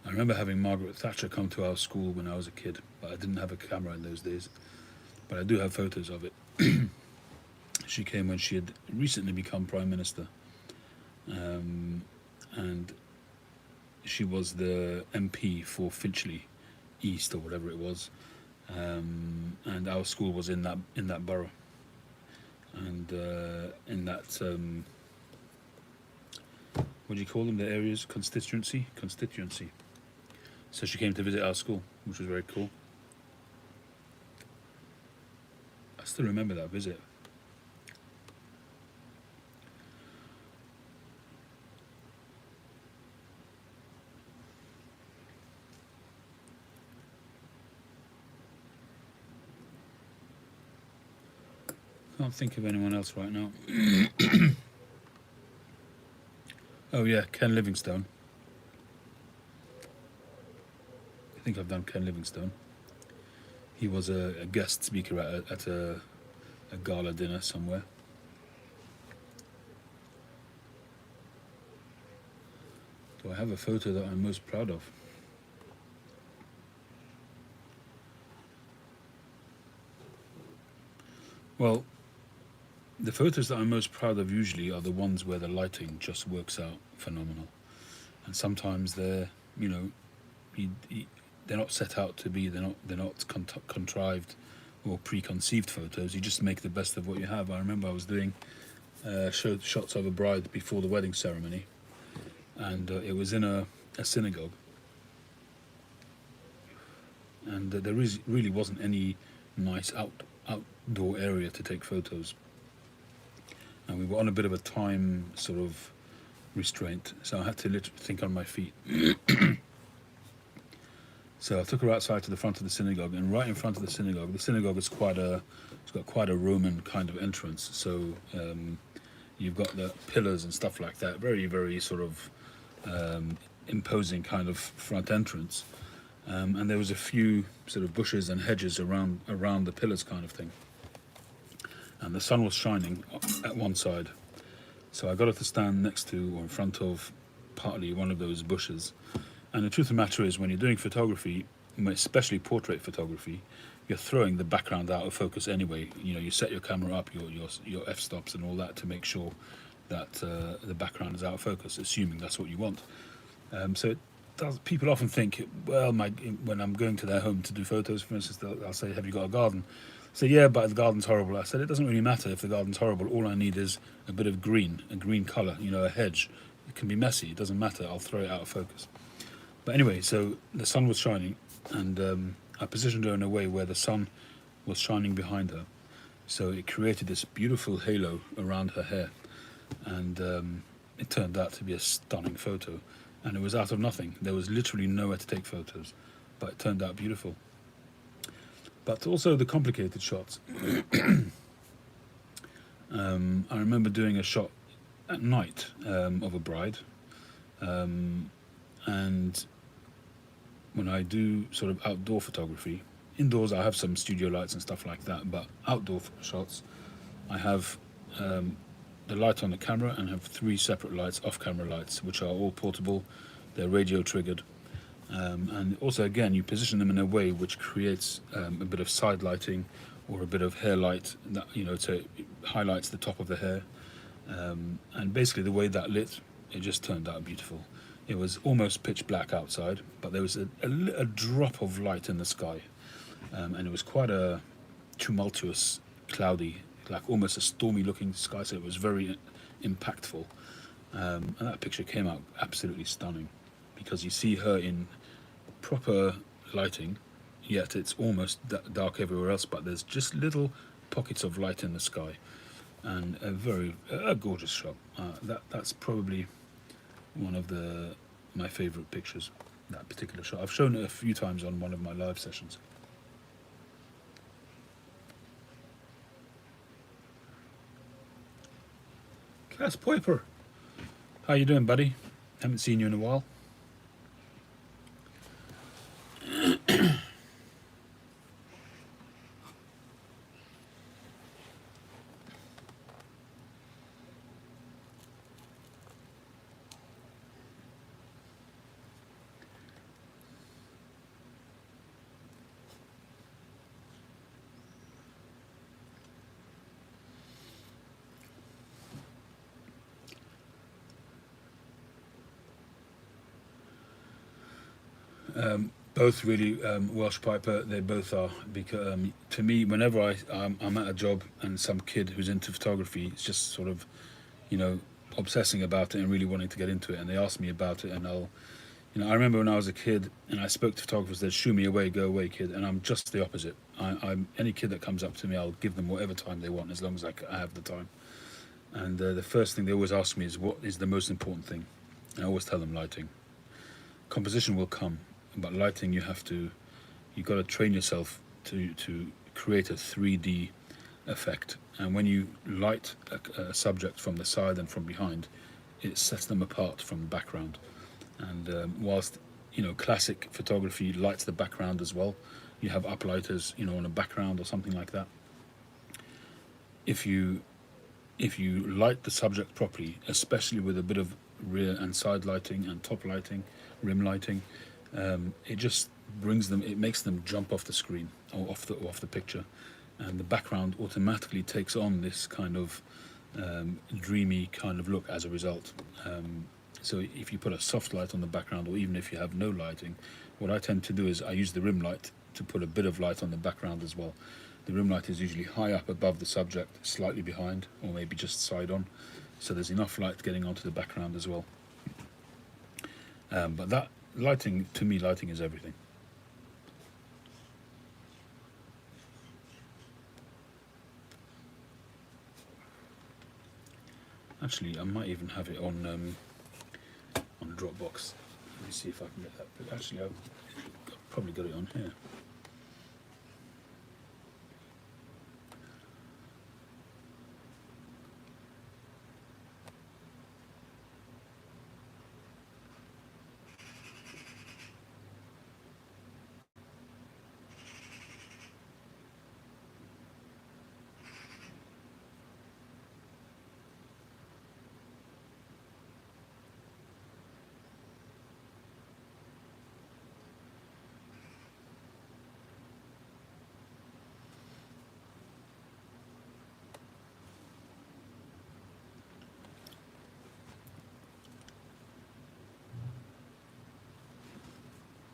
I remember having Margaret Thatcher come to our school when I was a kid, but I didn't have a camera in those days. But I do have photos of it. She came when she had recently become Prime Minister. And she was the MP for Finchley East or whatever it was. And our school was in that borough. And in that, what do you call them, the areas? Constituency. So she came to visit our school, which was very cool. I still remember that visit. Can't think of anyone else right now. Oh yeah, Ken Livingstone. I think I've done Ken Livingstone. He was a guest speaker at a gala dinner somewhere. Do I have a photo that I'm most proud of? Well, the photos that I'm most proud of usually are the ones where the lighting just works out phenomenal. And sometimes they're, they're not set out to be, they're not contrived or preconceived photos. You just make the best of what you have. I remember I was doing showed shots of a bride before the wedding ceremony, and it was in a synagogue, and really wasn't any nice outdoor area to take photos, and we were on a bit of a time sort of restraint, so I had to literally think on my feet. So I took her outside to the front of the synagogue, and right in front of the synagogue is it's got quite a Roman kind of entrance. So you've got the pillars and stuff like that, very, very sort of imposing kind of front entrance. And there was a few sort of bushes and hedges around the pillars kind of thing. And the sun was shining at one side. So I got her to stand next to or in front of partly one of those bushes. And the truth of the matter is, when you're doing photography, especially portrait photography, you're throwing the background out of focus anyway. You know, you set your camera up, your f-stops and all that to make sure that the background is out of focus, assuming that's what you want. So people often think, well, when I'm going to their home to do photos, for instance, I'll say, have you got a garden? I say, yeah, but the garden's horrible. I said, it doesn't really matter if the garden's horrible. All I need is a bit of green, a green colour, you know, a hedge. It can be messy, it doesn't matter, I'll throw it out of focus. But anyway, so the sun was shining, and I positioned her in a way where the sun was shining behind her. So it created this beautiful halo around her hair, and it turned out to be a stunning photo. And it was out of nothing. There was literally nowhere to take photos, but it turned out beautiful. But also the complicated shots. I remember doing a shot at night of a bride, and when I do sort of outdoor photography, indoors I have some studio lights and stuff like that, but outdoor shots I have the light on the camera and have 3 separate lights, off-camera lights, which are all portable. They're radio triggered, and also again you position them in a way which creates a bit of side lighting or a bit of hair light that, you know, to highlights the top of the hair, and basically the way that lit, it just turned out beautiful. It was almost pitch black outside, but there was a drop of light in the sky, and it was quite a tumultuous, cloudy, like almost a stormy looking sky, so it was very impactful, and that picture came out absolutely stunning, because you see her in proper lighting, yet it's almost dark everywhere else, but there's just little pockets of light in the sky, and a gorgeous shot. That's probably one of my favourite pictures, that particular shot. I've shown it a few times on one of my live sessions. Klaus Piper, how you doing, buddy? Haven't seen you in a while. Both really Welsh Piper, they both are, because to me, whenever I'm at a job and some kid who's into photography is just sort of, you know, obsessing about it and really wanting to get into it, and they ask me about it, and I remember when I was a kid and I spoke to photographers, they'd shoo me away, go away kid, and I'm just the opposite. I'm any kid that comes up to me, I'll give them whatever time they want, as long as I have the time. And the first thing they always ask me is, what is the most important thing? And I always tell them lighting. Composition will come, but lighting, you've got to train yourself to create a 3D effect. And when you light a subject from the side and from behind, it sets them apart from the background. And whilst, you know, classic photography lights the background as well, you have uplighters, you know, on a background or something like that. If you light the subject properly, especially with a bit of rear and side lighting and top lighting, rim lighting, it just it makes them jump off the screen or off the picture, and the background automatically takes on this kind of dreamy kind of look as a result. So if you put a soft light on the background, or even if you have no lighting, what I tend to do is I use the rim light to put a bit of light on the background as well, The rim light is usually high up above the subject, slightly behind, or maybe just side on, so there's enough light getting onto the background as well. But that lighting, to me, lighting is everything. Actually, I might even have it on Dropbox. Let me see if I can get that. But actually, I've probably got it on here.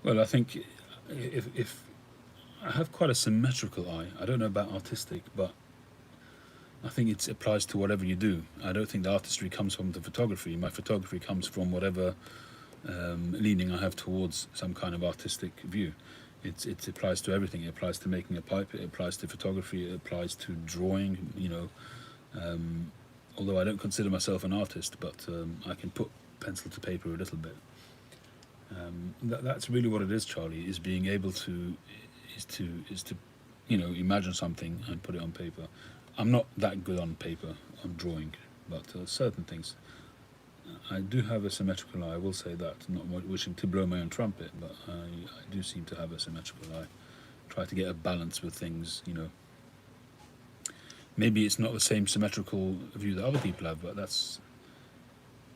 Well, I think if I have quite a symmetrical eye, I don't know about artistic, but I think it applies to whatever you do. I don't think the artistry comes from the photography. My photography comes from whatever leaning I have towards some kind of artistic view. It applies to everything. It applies to making a pipe. It applies to photography. It applies to drawing. Although I don't consider myself an artist, but I can put pencil to paper a little bit. That's really what it is, Charlie. Is being able to imagine something and put it on paper. I'm not that good on paper on drawing, but certain things. I do have a symmetrical eye. I will say that. Not wishing to blow my own trumpet, but I do seem to have a symmetrical eye. Try to get a balance with things. Maybe it's not the same symmetrical view that other people have, but that's.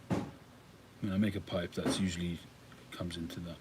When I make a pipe, that's usually comes into that.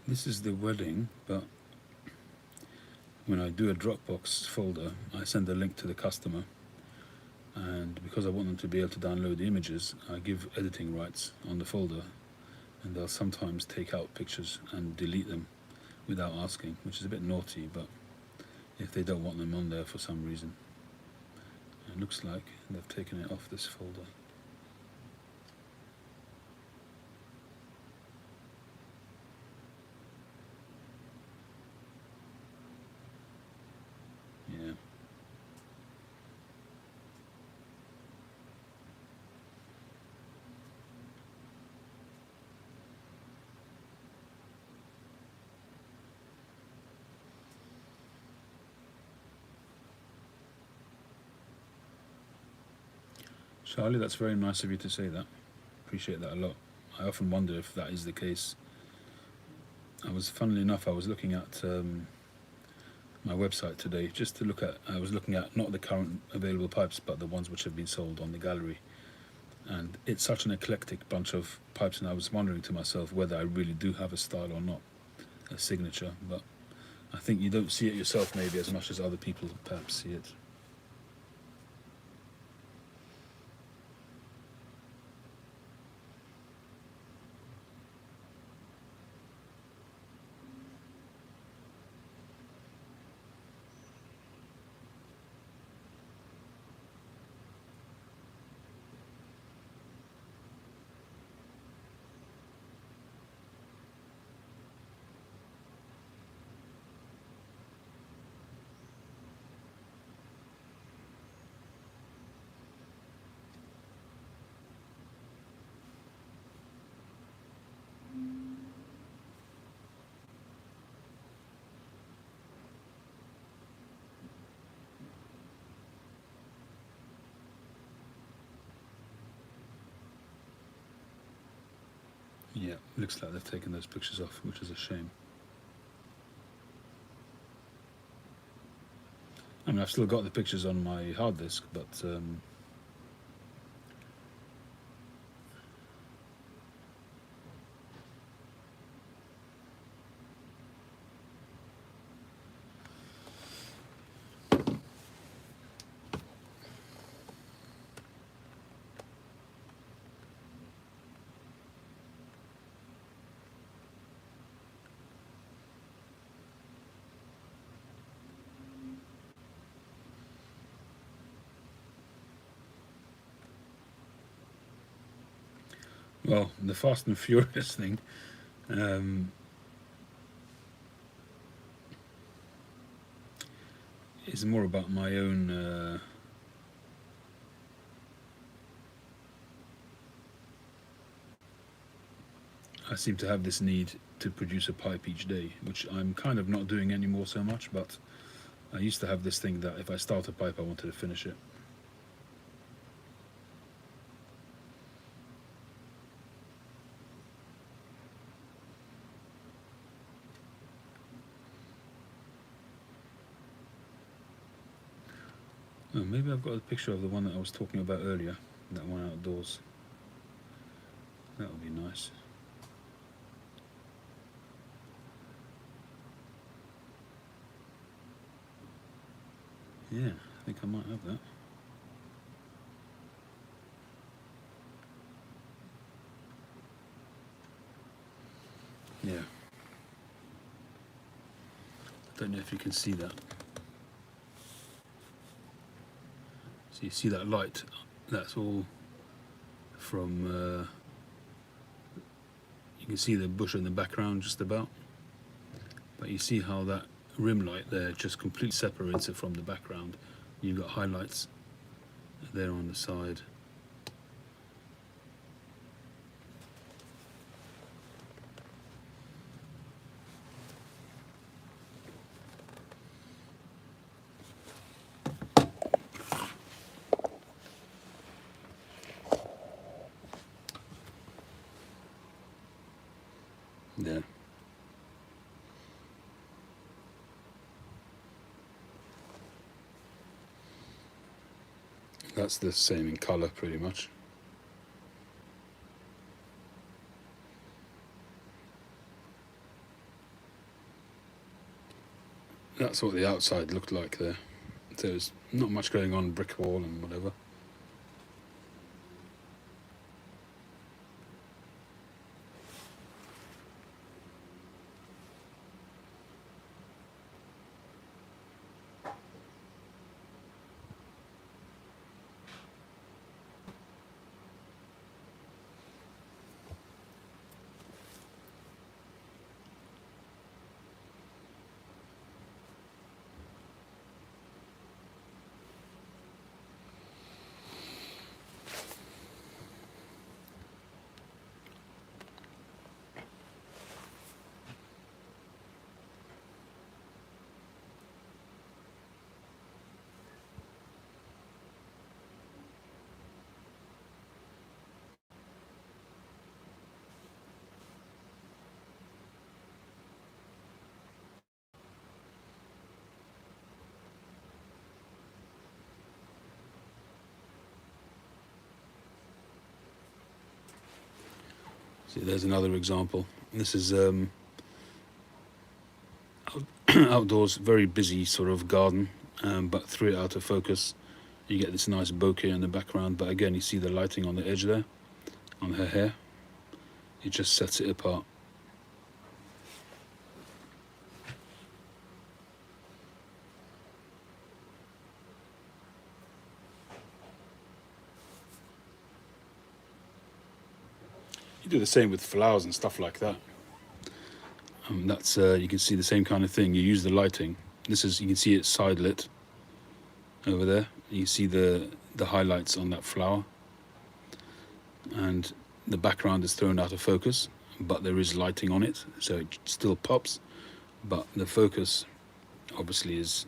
This is the wedding, but when I do a Dropbox folder, I send a link to the customer, and because I want them to be able to download the images, I give editing rights on the folder, and they'll sometimes take out pictures and delete them without asking, which is a bit naughty, but if they don't want them on there for some reason. It looks like they've taken it off this folder. Yeah. Charlie, that's very nice of you to say that. Appreciate that a lot. I often wonder if that is the case. Funnily enough, I was looking at my website today just to look at. I was looking at not the current available pipes, but the ones which have been sold on the gallery. And it's such an eclectic bunch of pipes, and I was wondering to myself whether I really do have a style or not, a signature. But I think you don't see it yourself maybe as much as other people perhaps see it. Yeah, looks like they've taken those pictures off, which is a shame. I mean, I've still got the pictures on my hard disk, but well, the Fast and Furious thing. Is more about my own I seem to have this need to produce a pipe each day, which I'm kind of not doing anymore so much, but I used to have this thing that if I start a pipe I wanted to finish it. Oh, maybe I've got a picture of the one that I was talking about earlier, that one outdoors. That would be nice. Yeah, I think I might have that. Yeah. I don't know if you can see that. So you see that light? That's all from... you can see the bush in the background just about. But you see how that rim light there just completely separates it from the background. You've got highlights there on the side. Yeah. That's the same in colour pretty much. That's what the outside looked like there. There's not much going on, brick wall and whatever. See, there's another example. This is outdoors, very busy sort of garden, but threw it out of focus. You get this nice bokeh in the background, but again, you see the lighting on the edge there, on her hair. It just sets it apart. You do the same with flowers and stuff like that. That's you can see the same kind of thing. You use the lighting. This is, you can see it side lit over there. You see the highlights on that flower, and the background is thrown out of focus, but there is lighting on it, so it still pops. But the focus obviously is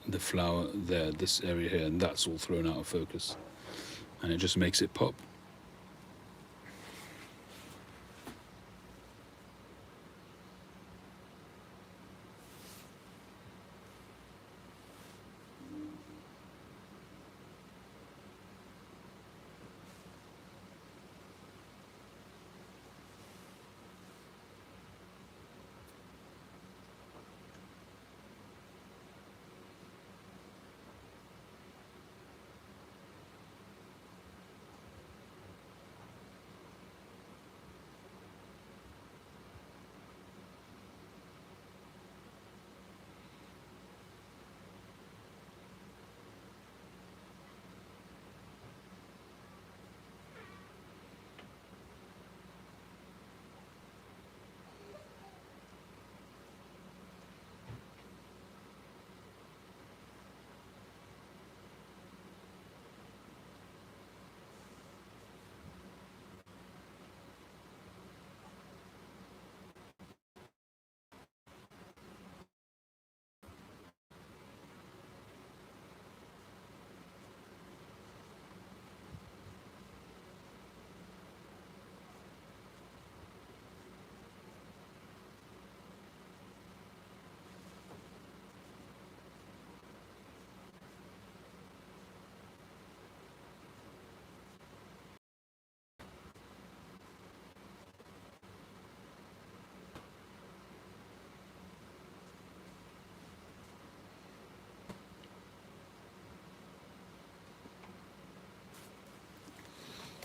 the flower there, this area here, and that's all thrown out of focus, and it just makes it pop.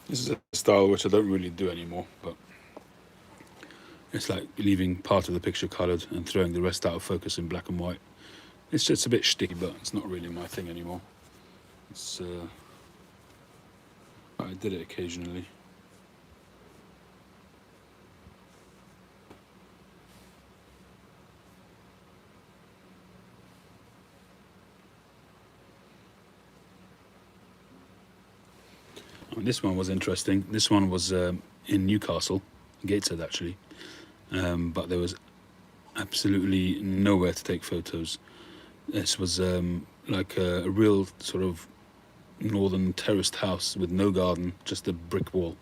This is a style which I don't really do anymore, but it's like leaving part of the picture coloured and throwing the rest out of focus in black and white. It's just a bit shticky, but it's not really my thing anymore. It's I did it occasionally. And this one was interesting. This one was in Newcastle, Gateshead actually, but there was absolutely nowhere to take photos. This was like a real sort of northern terraced house with no garden, just a brick wall.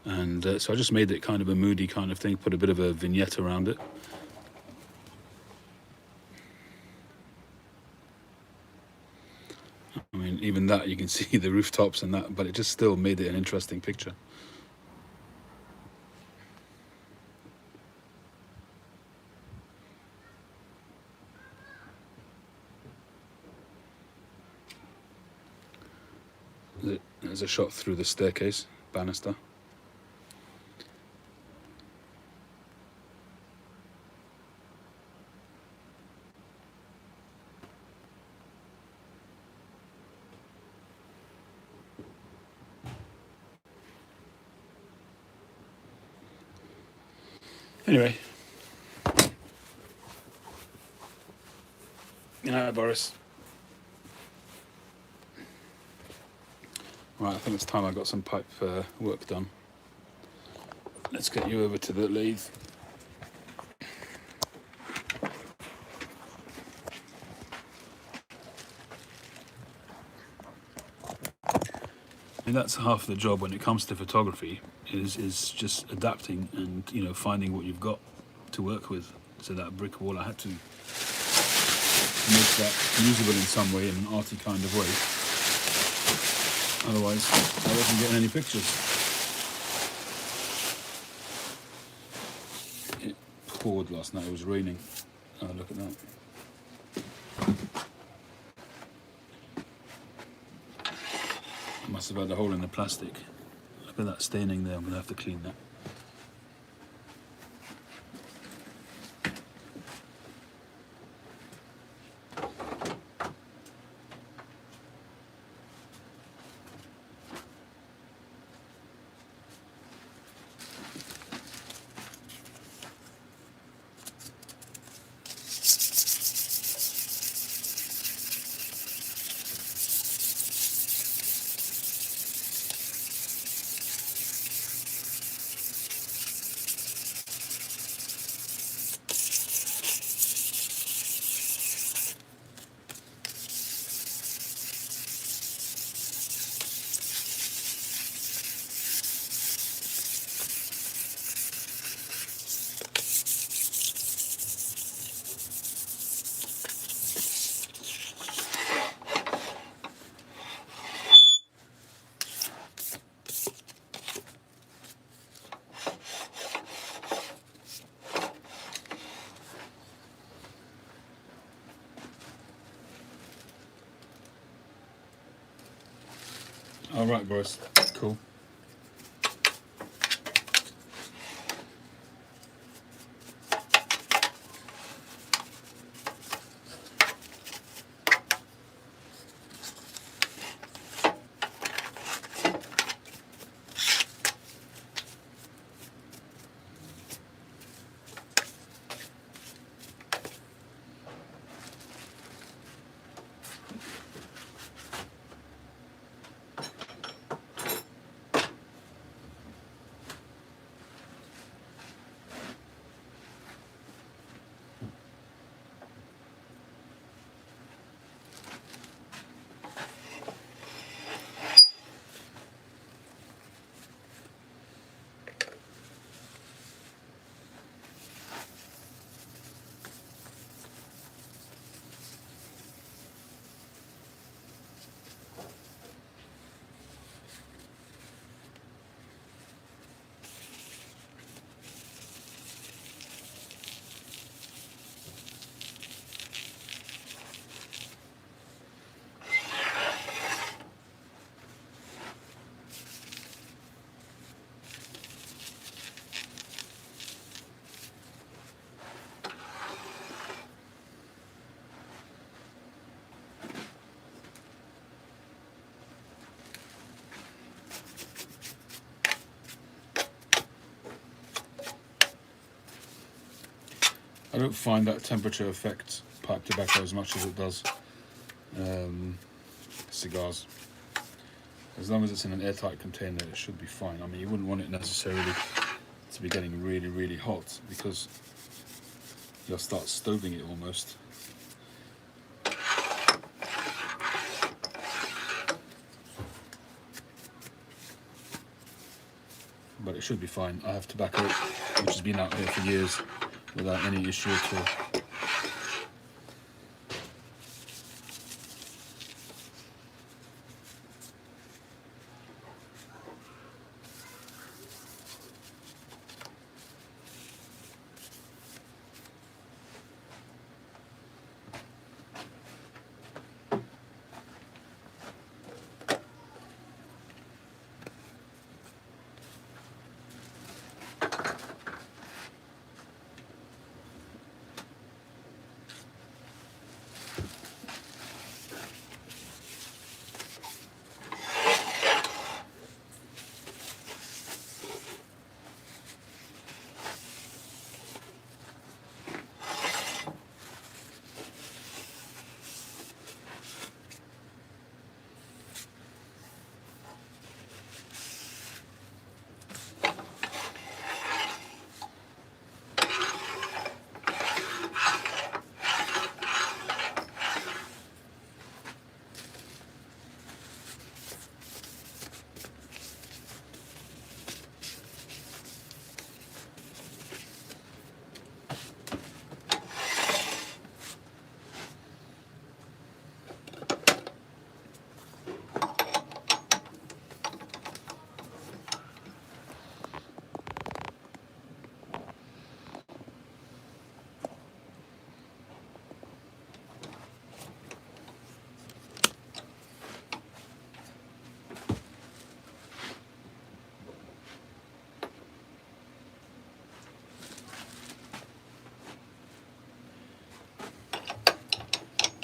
And so I just made it kind of a moody kind of thing, put a bit of a vignette around it. I mean, even that, you can see the rooftops and that, but it just still made it an interesting picture. There's a shot through the staircase banister. Anyway, Boris. Right, I think it's time I got some pipe work done. Let's get you over to the lathe. And that's half the job when it comes to photography, is just adapting and, you know, finding what you've got to work with. So that brick wall, I had to make that usable in some way, in an arty kind of way. Otherwise, I wasn't getting any pictures. It poured last night, it was raining. Oh, look at that. I must have had a hole in the plastic. Look at that staining there. I'm going to have to clean that. All right, boys. Cool. I don't find that temperature affects pipe tobacco as much as it does cigars. As long as it's in an airtight container, it should be fine. I mean, you wouldn't want it necessarily to be getting really, really hot, because you'll start stoving it almost. But it should be fine. I have tobacco which has been out here for years without any issue at all.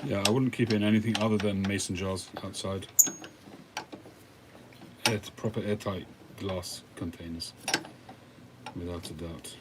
Yeah, I wouldn't keep it in anything other than mason jars outside. Proper airtight glass containers, without a doubt.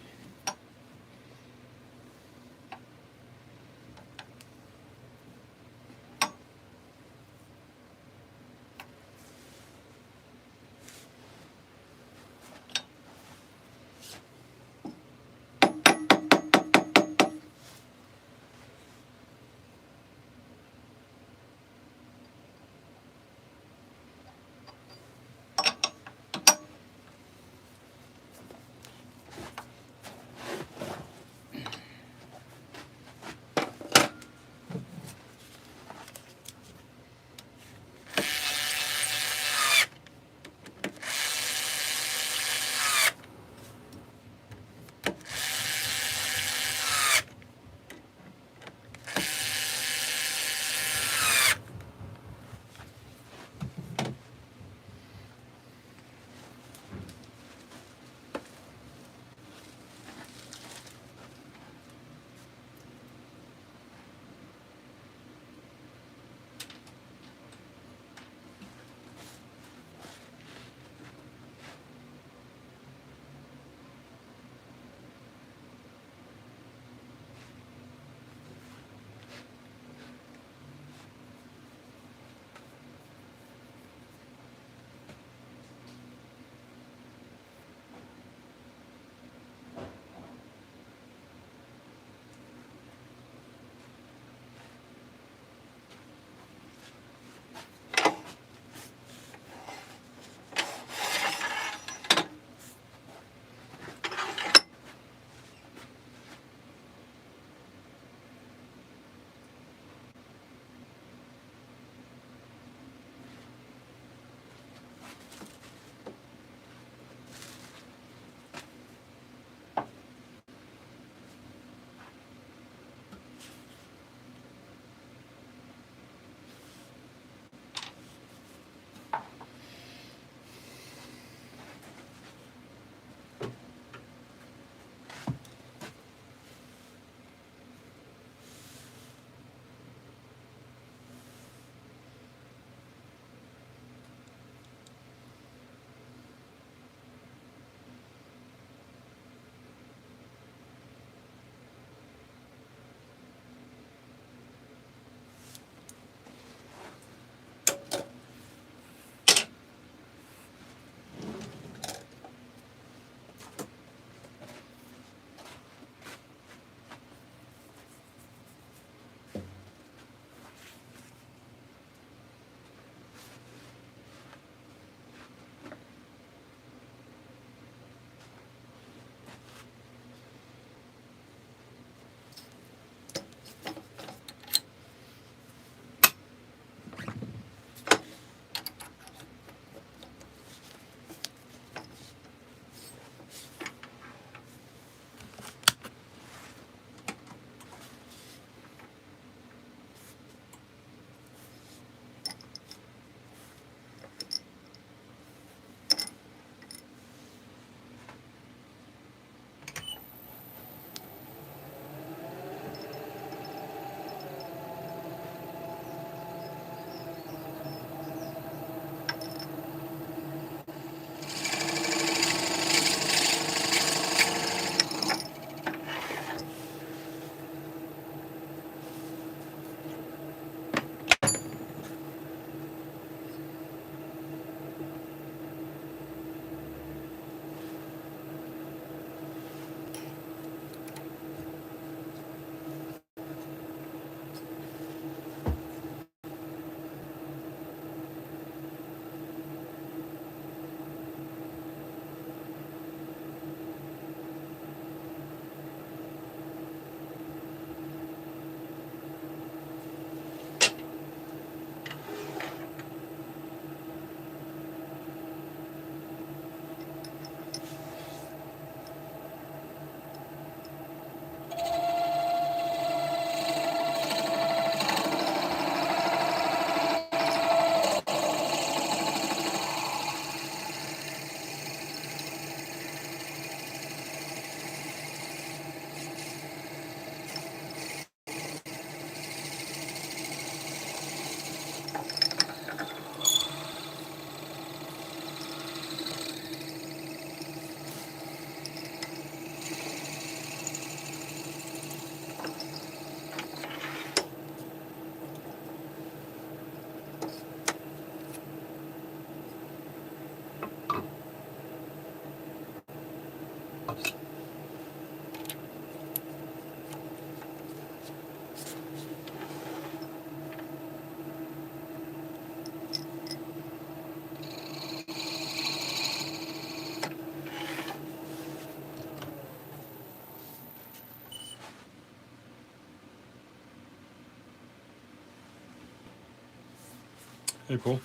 Hey, Paul.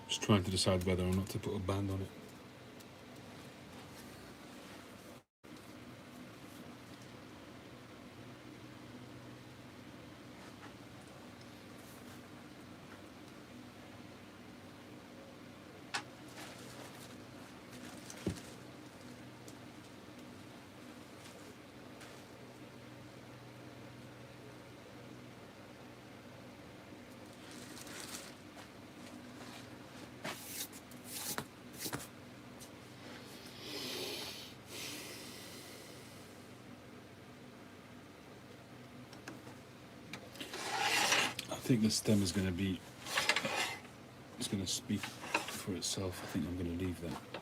Just trying to decide whether or not to put a band on it. I think the stem is going to be, it's going to speak for itself. I think I'm going to leave that.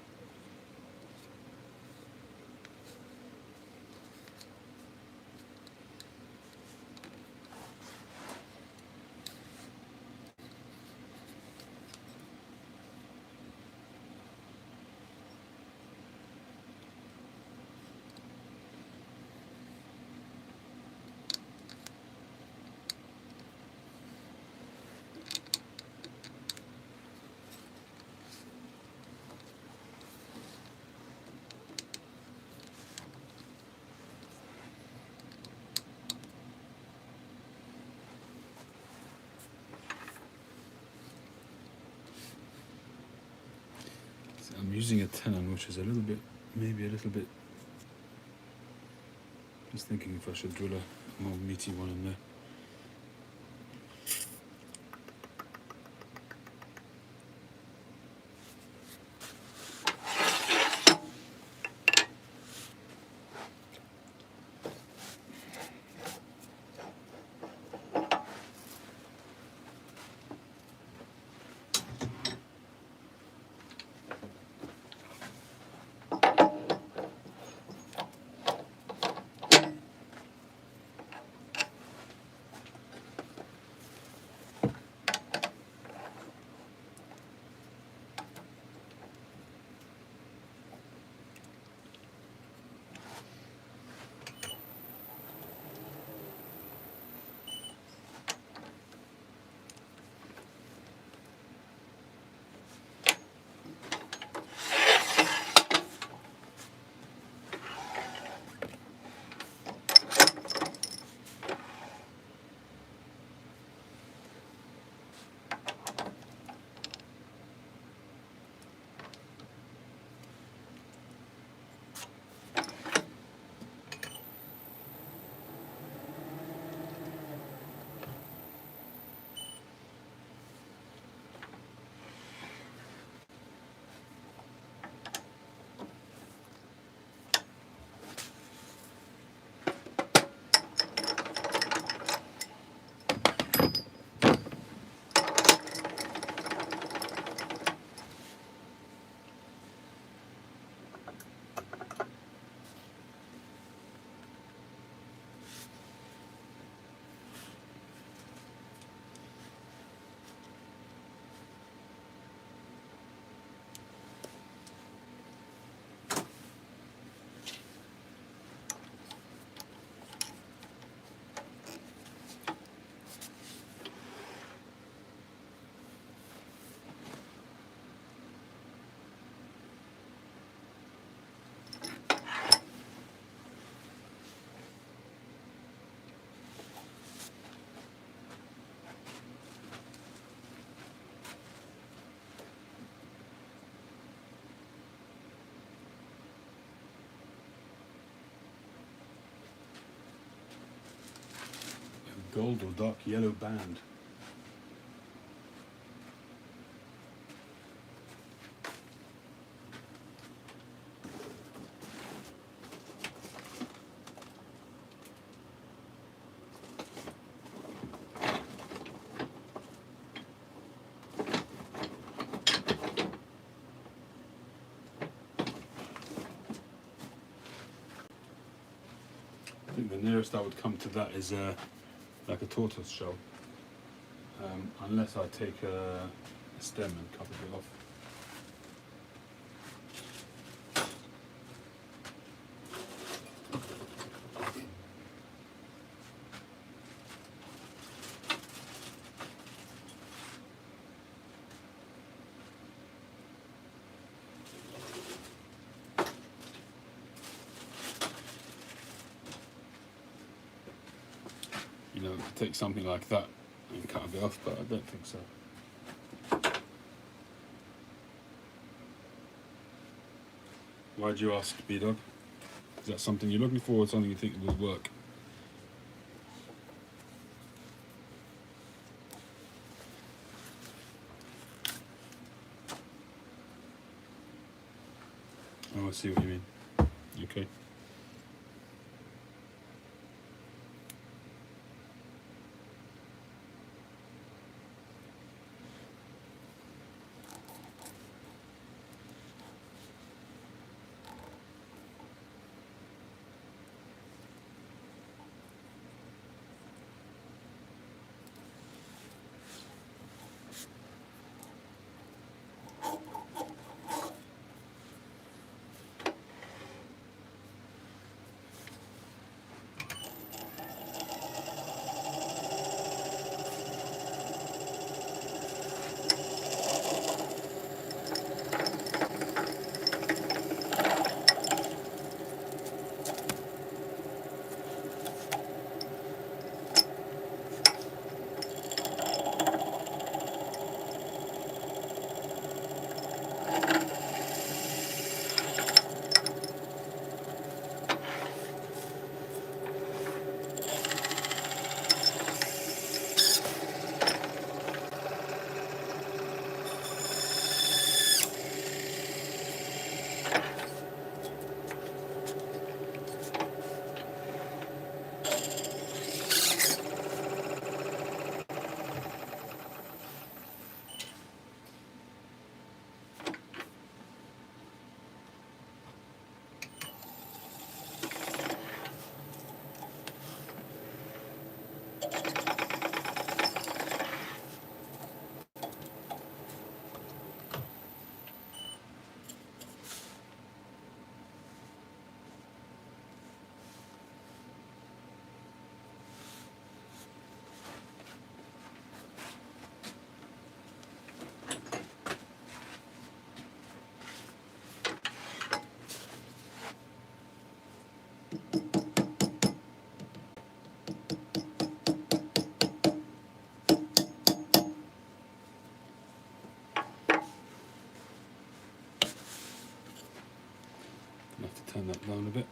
I'm using a tenon, which is a little bit, maybe a little bit. Just thinking if I should drill a more meaty one in there. Gold or dark yellow band. I think the nearest I would come to that is like a tortoise shell, unless I take a stem and cut it off. You know, take something like that and cut a bit off, but I don't think so. Why'd you ask, B-Dog? Is that something you're looking for or something you think will work? Oh, I see what you mean. Okay. turn that down a bit.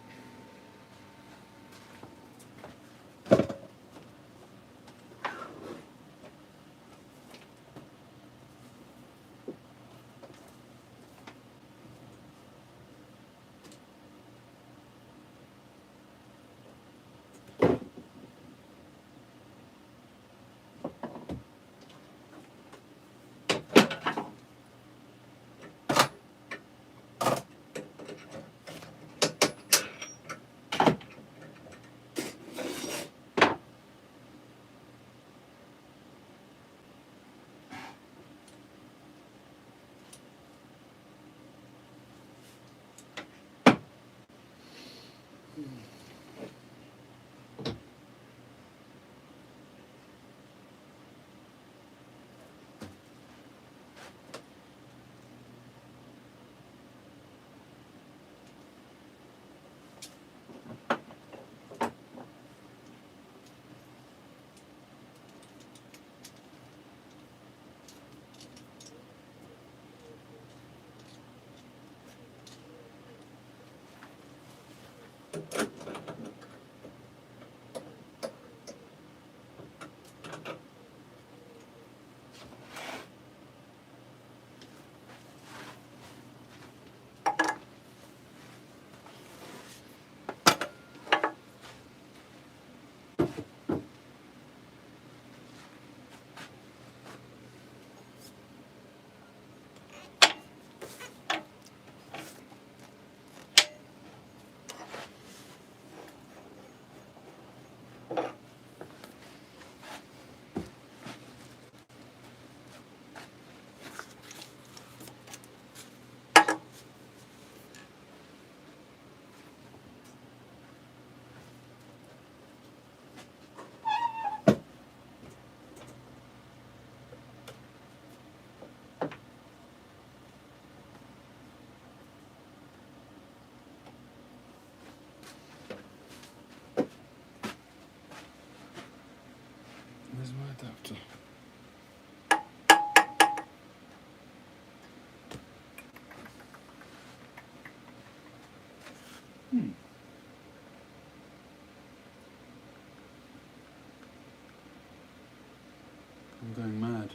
Where's my adapter? I'm going mad.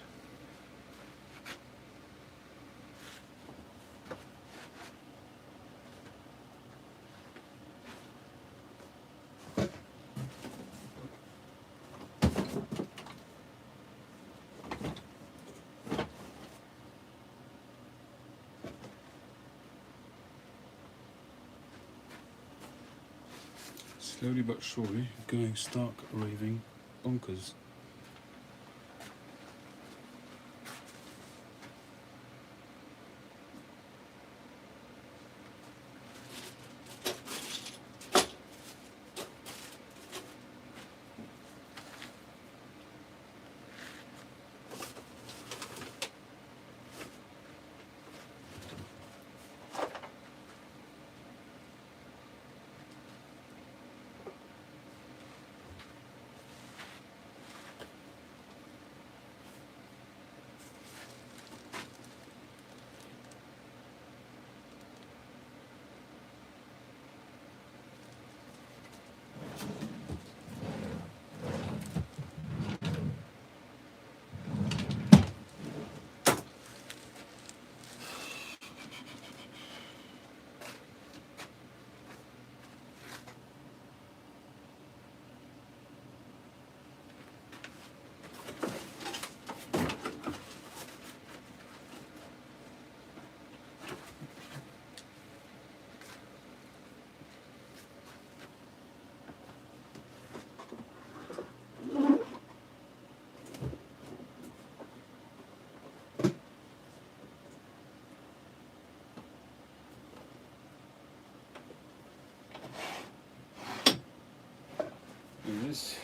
Slowly but surely going stark raving bonkers. There it is.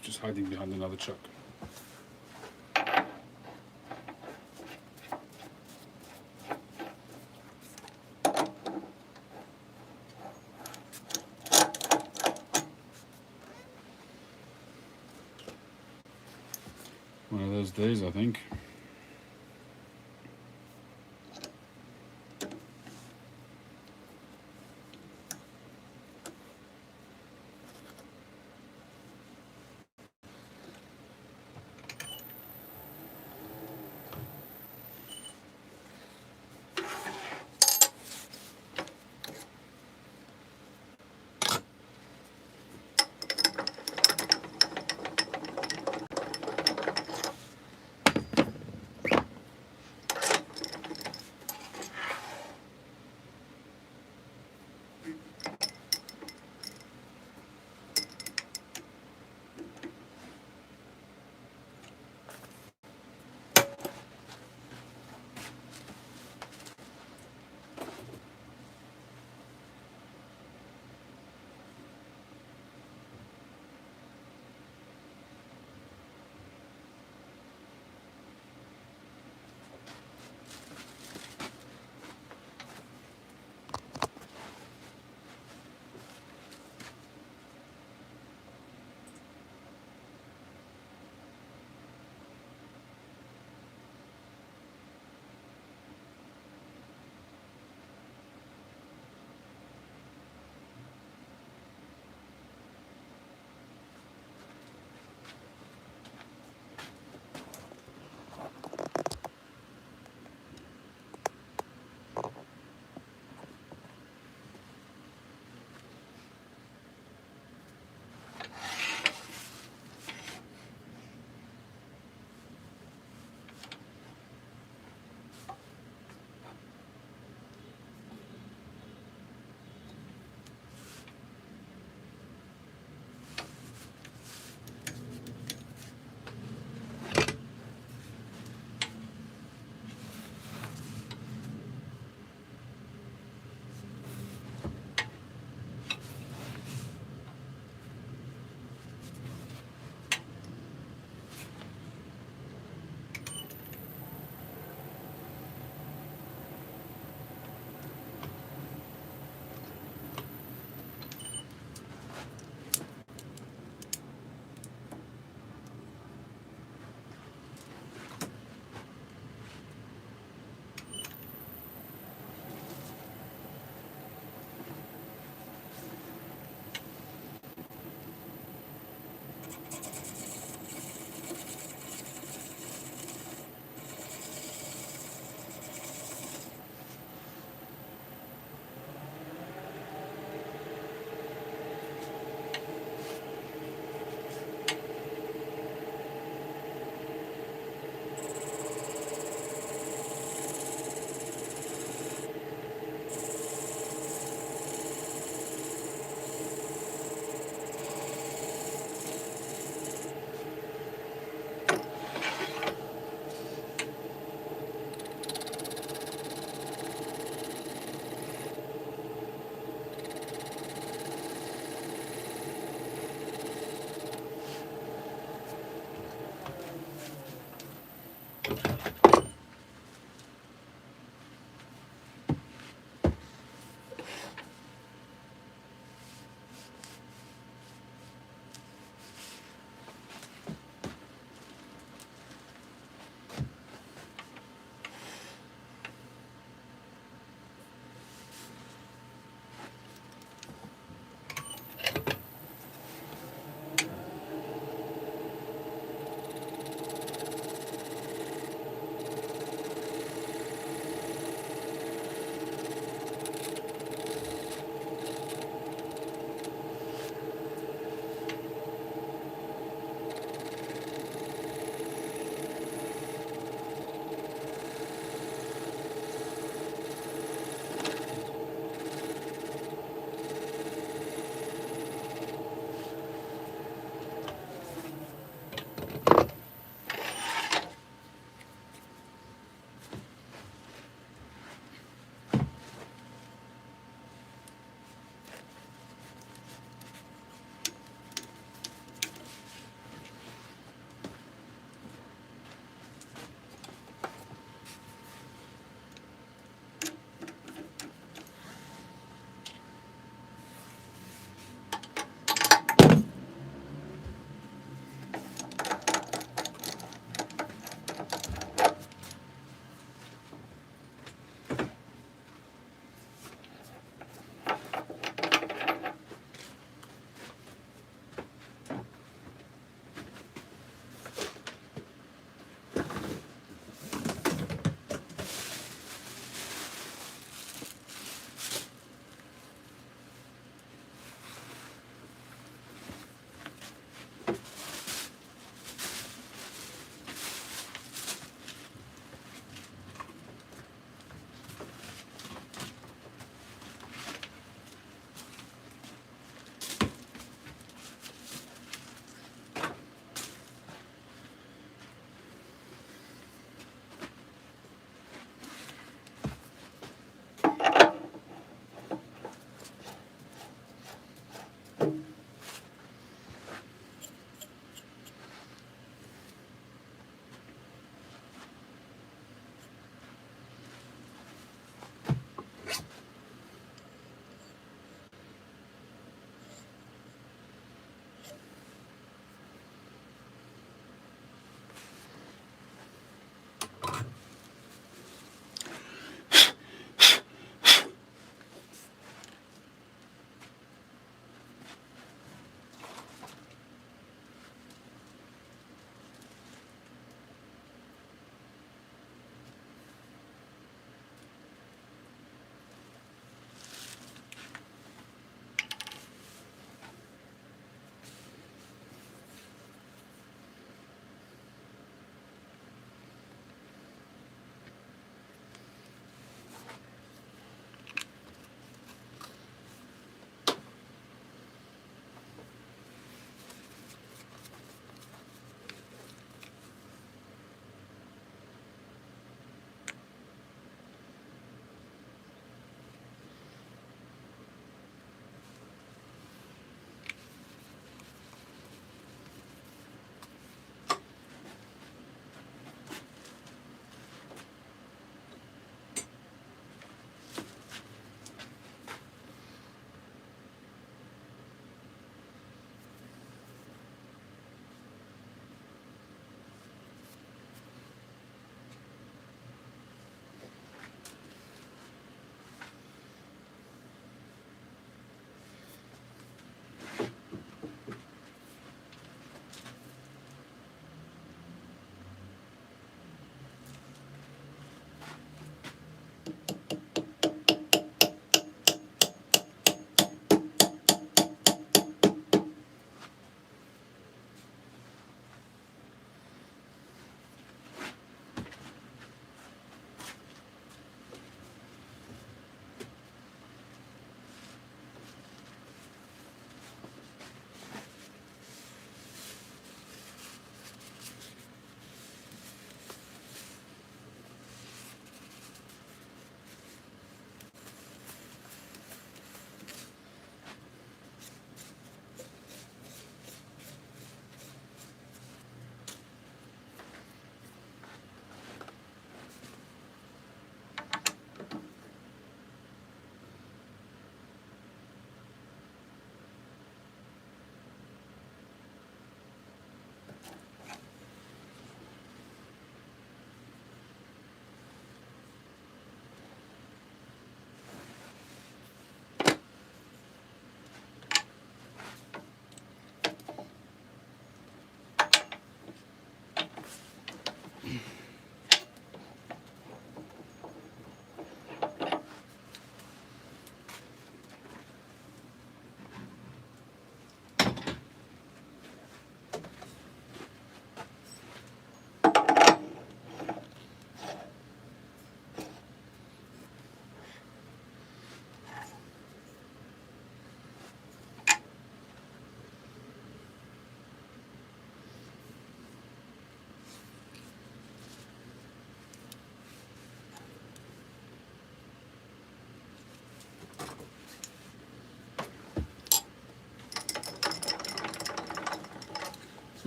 Just hiding behind another truck. One of those days, I think.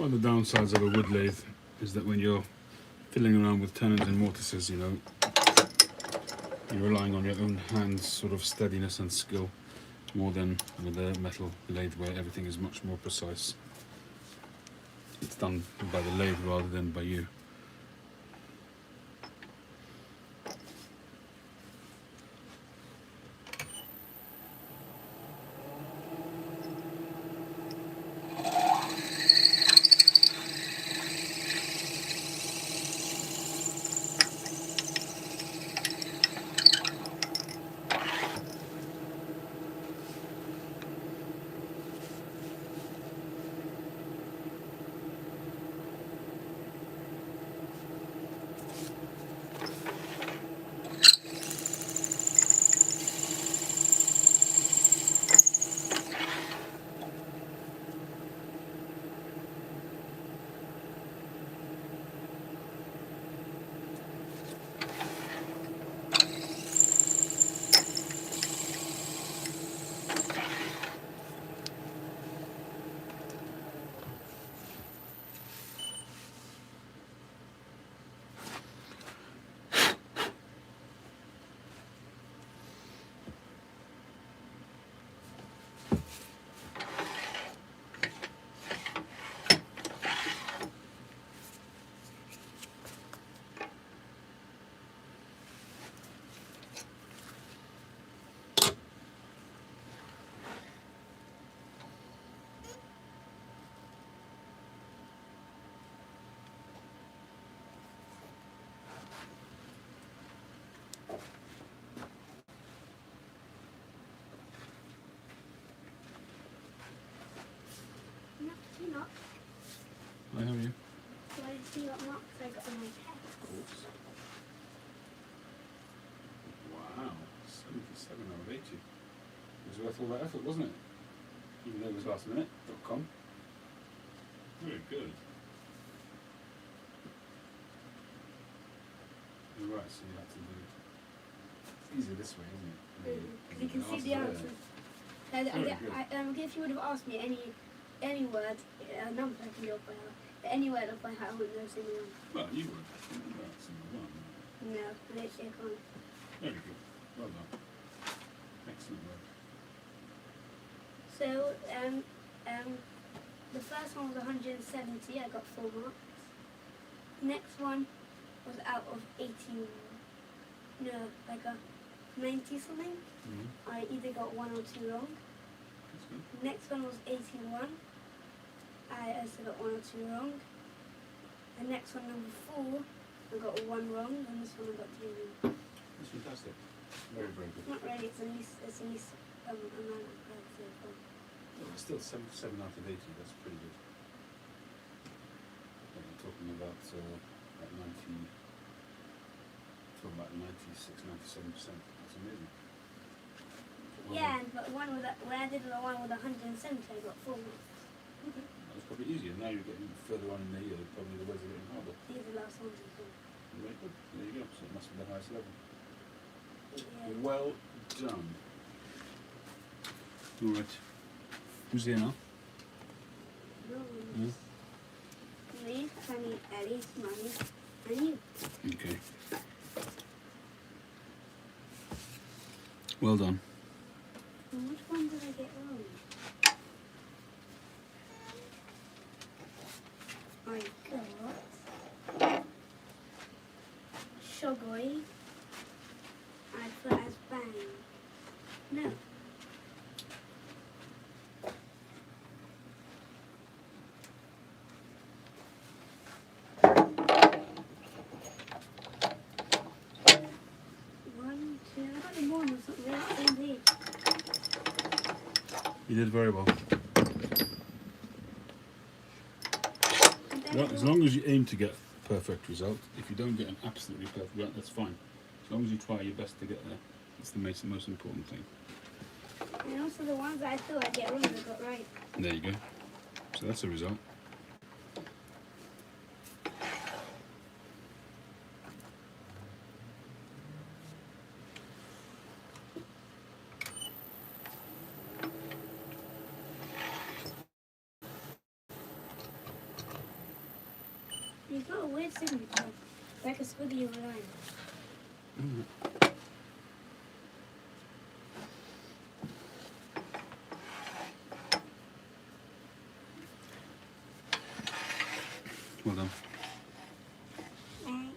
One of the downsides of a wood lathe is that when you're fiddling around with turners and mortises, you know, you're relying on your own hands' sort of steadiness and skill more than with a metal lathe where everything is much more precise. It's done by the lathe rather than by you. I have you.
So I see what marks I got on my head.
Of course. Wow, 77 out of 80. It was worth all that effort, wasn't it? Even though it was last minute.com. Very good. You're right, so you have to do it. It's easier this way, isn't it?
Because you can see the answers. If you would have asked me any word, a number I can do it by heart. Any word off by heart, I wouldn't know a single one.
Well, you would. Well, single one.
No, literally I can't.
Very good. Well done. Excellent work.
So, the first one was 170, I got 4 marks. Next one was out of 80, no, like a 90 something.
Mm-hmm.
I either got 1 or 2 wrong.
That's good.
Next one was 81. I also got 1 or 2 wrong. The next one, number 4, I got 1 wrong, and this one I got 3 wrong.
That's fantastic. Very, very good.
Not really, it's at least amount of cards so far.
Well, it's still 77 out of 80, that's pretty good. We're talking about 96, 97%. That's amazing. Well
Yeah,
done.
but when I did the one with 170, I got 4 marks.
That was probably easier. Now you're getting further on in the year, probably the words are getting harder.
These are the last ones as well.
Very good. There you go. So it must be the highest level.
Yeah.
Well done. Alright. Who's here now?
No, me, Fanny, Ellie, Mummy, and you.
Okay. Well done.
And which one did I get wrong? I got Shogoi. I put as bang. No. One, two, I got the more on something else in there.
You did very well.
And
Well, as long as you aim to get a perfect result, if you don't get an absolutely perfect result, that's fine. As long as you try your best to get there, it's the most important thing.
And also the ones I thought I'd get wrong, I got right.
There you go. So that's a result.
weird signature. Like a squiggly line.
Well done.
Thanks.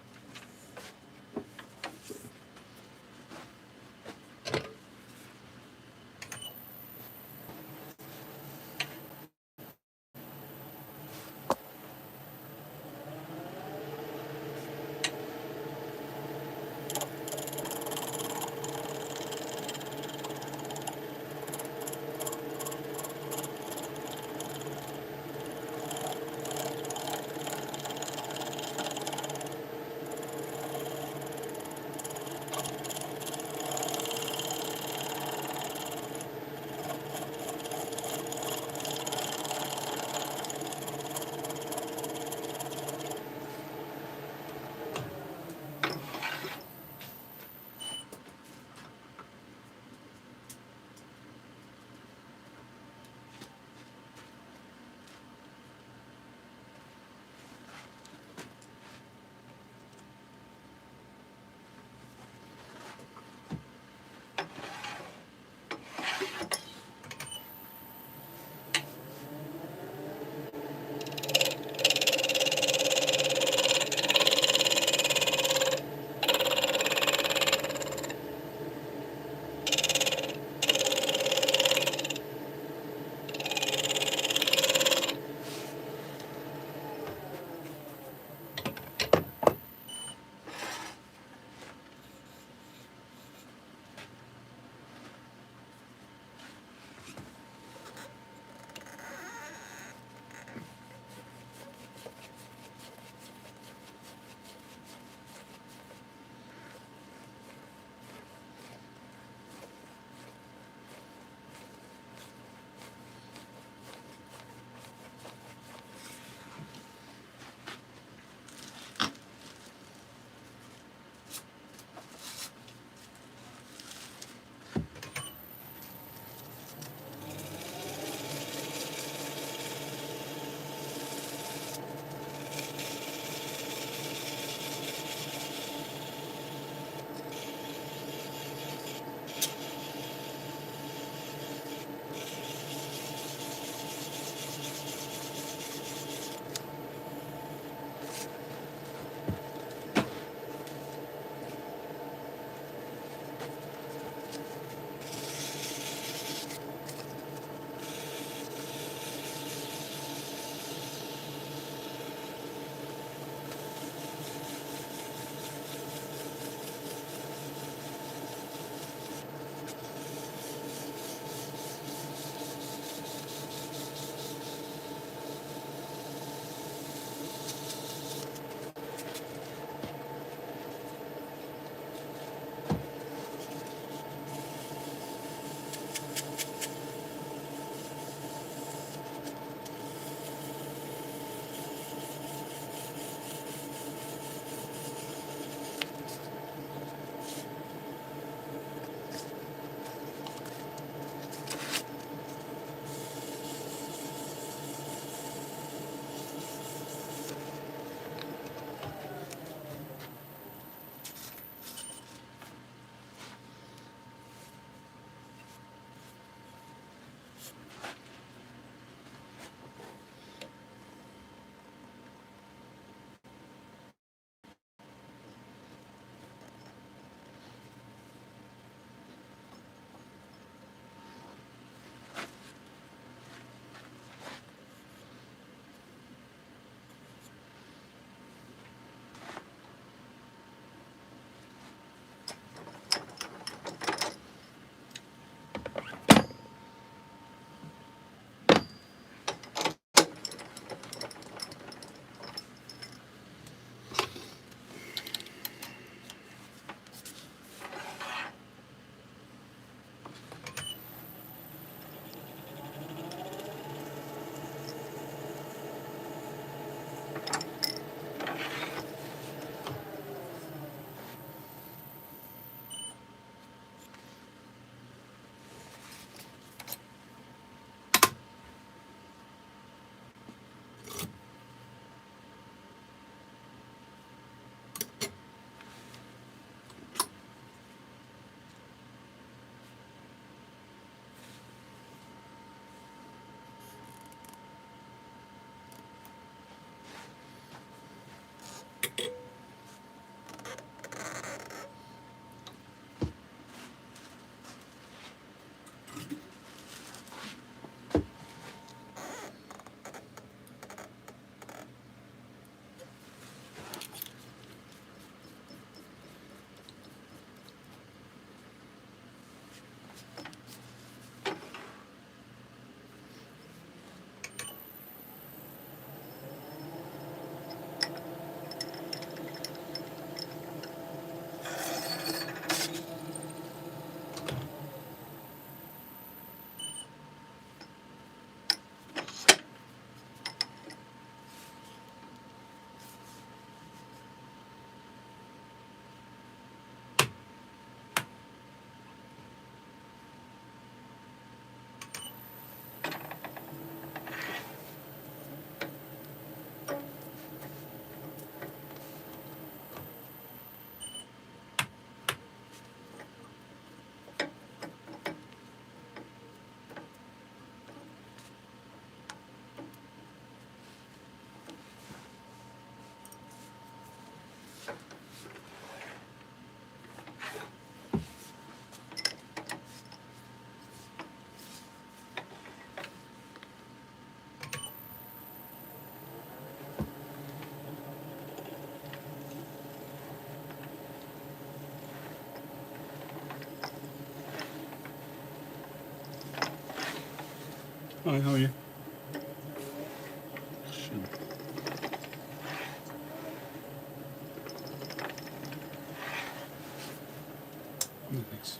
Hi, how are you? Oh, thanks.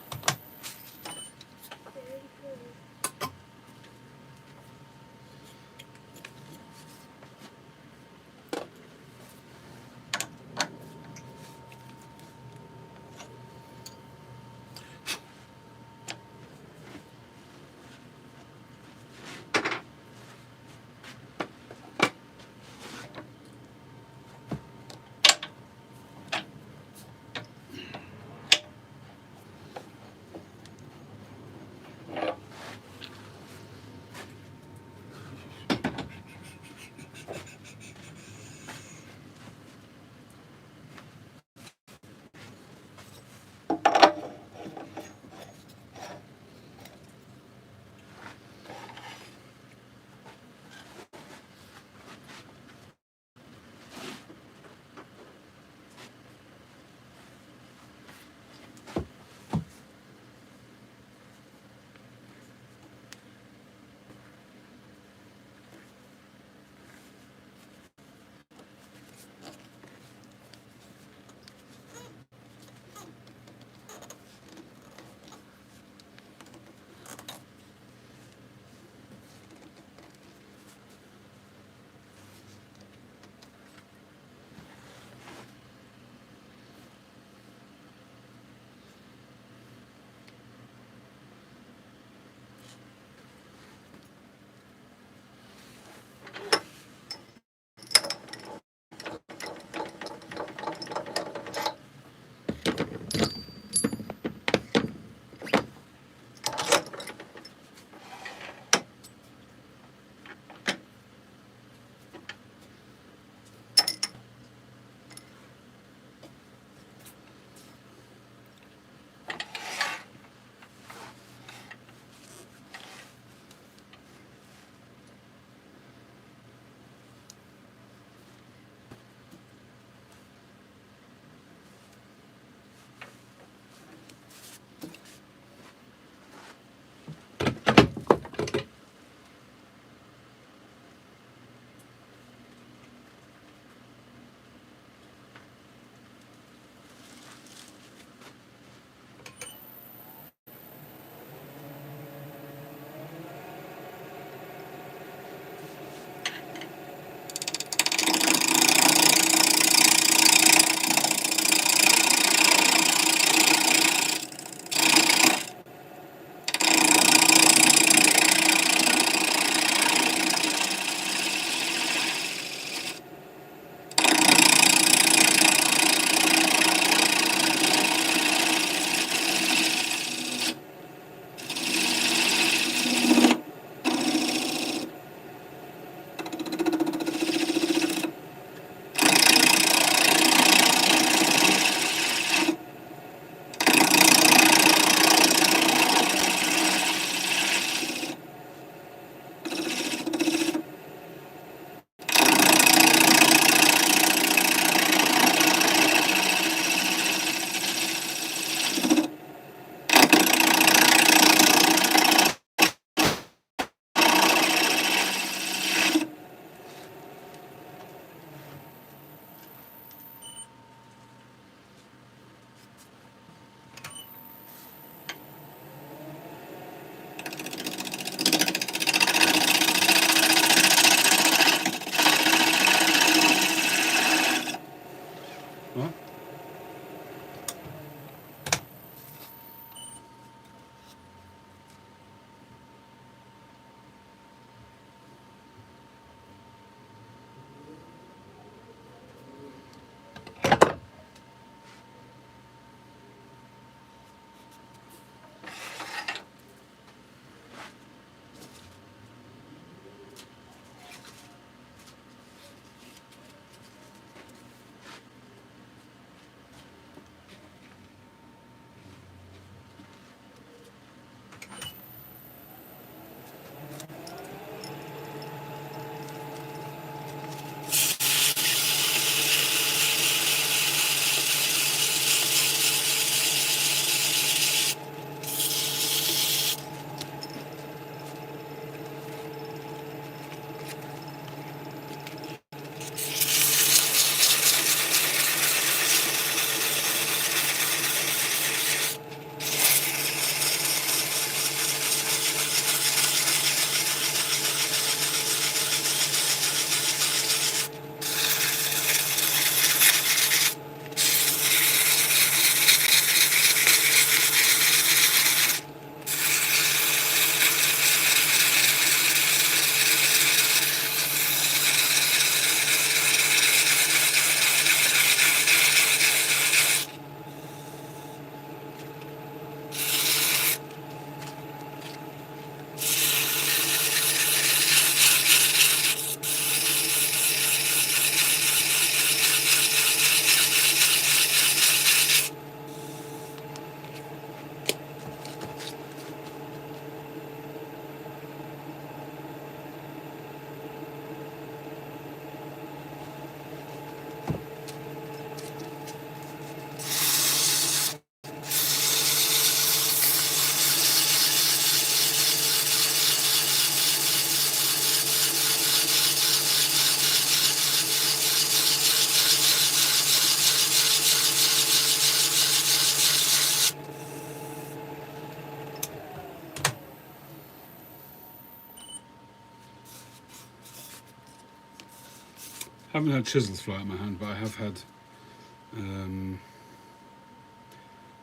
haven't had chisels fly out my hand, but I have had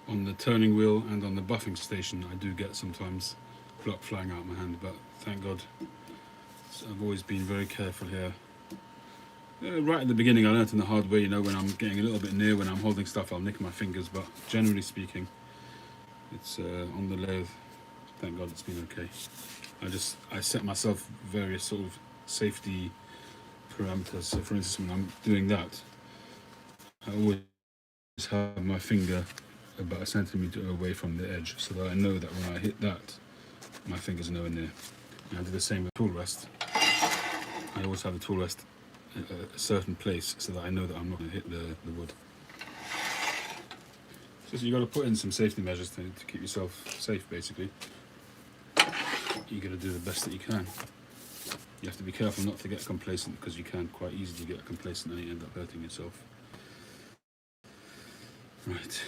on the turning wheel and on the buffing station. I do get sometimes block flying out my hand, but thank God I've always been very careful here. Right at the beginning, I learnt in the hard way. You know, when I'm getting a little bit near, when I'm holding stuff, I'll nick my fingers. But generally speaking, it's on the lathe. Thank God it's been okay. I set myself various sort of safety parameters. So, for instance, when I'm doing that, I always have my finger about a centimetre away from the edge, so that I know that when I hit that, my finger's nowhere near. And I do the same with tool rest. I always have the tool rest at a certain place, so that I know that I'm not going to hit the wood. So you've got to put in some safety measures to keep yourself safe, basically. You've got to do the best that you can. You have to be careful not to get complacent, because you can quite easily get complacent and you end up hurting yourself. Right.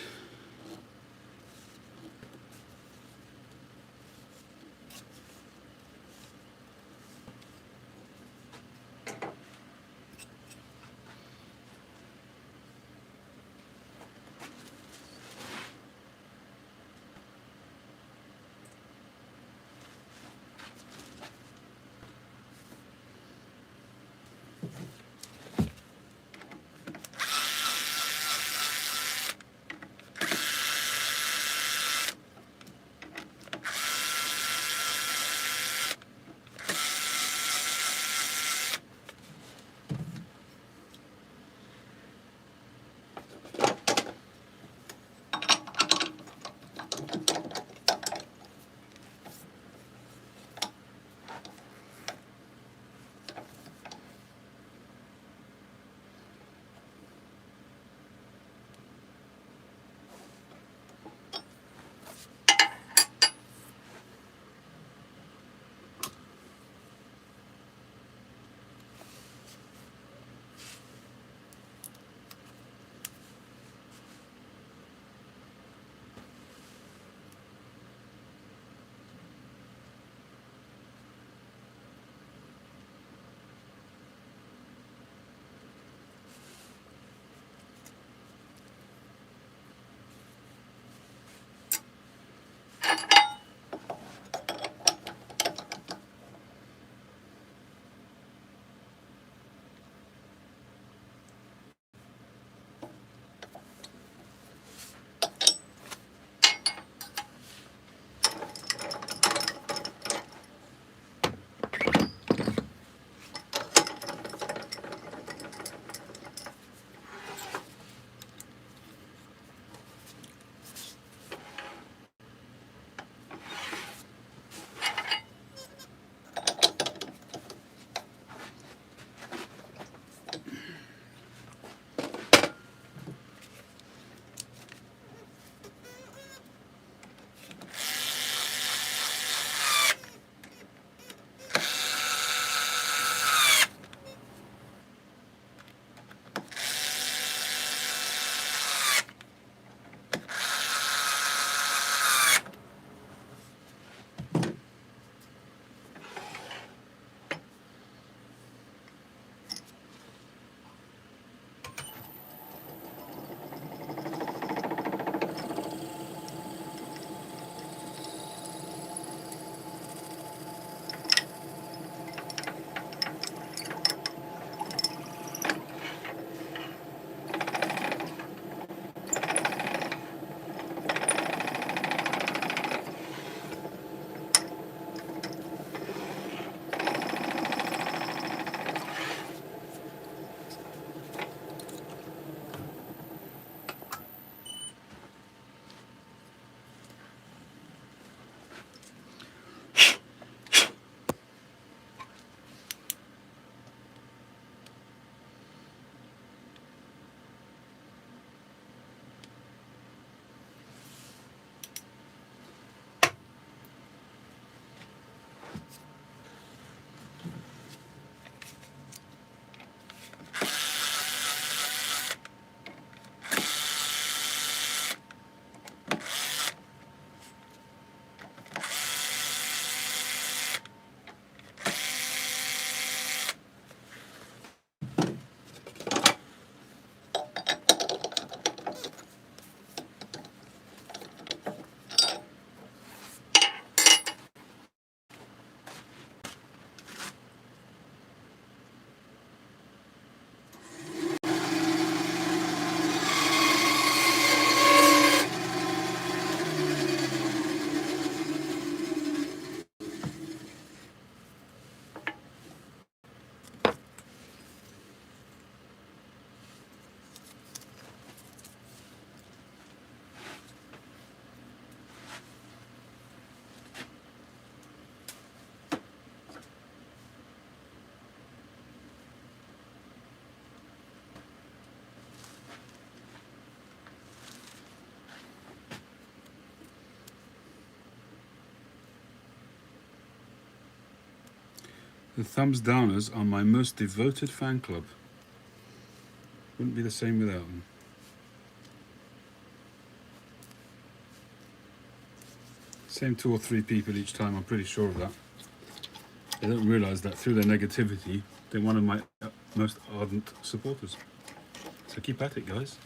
The thumbs downers are my most devoted fan club. Wouldn't be the same without them. Same 2 or 3 people each time, I'm pretty sure of that. They don't realise that through their negativity, they're one of my most ardent supporters. So keep at it, guys.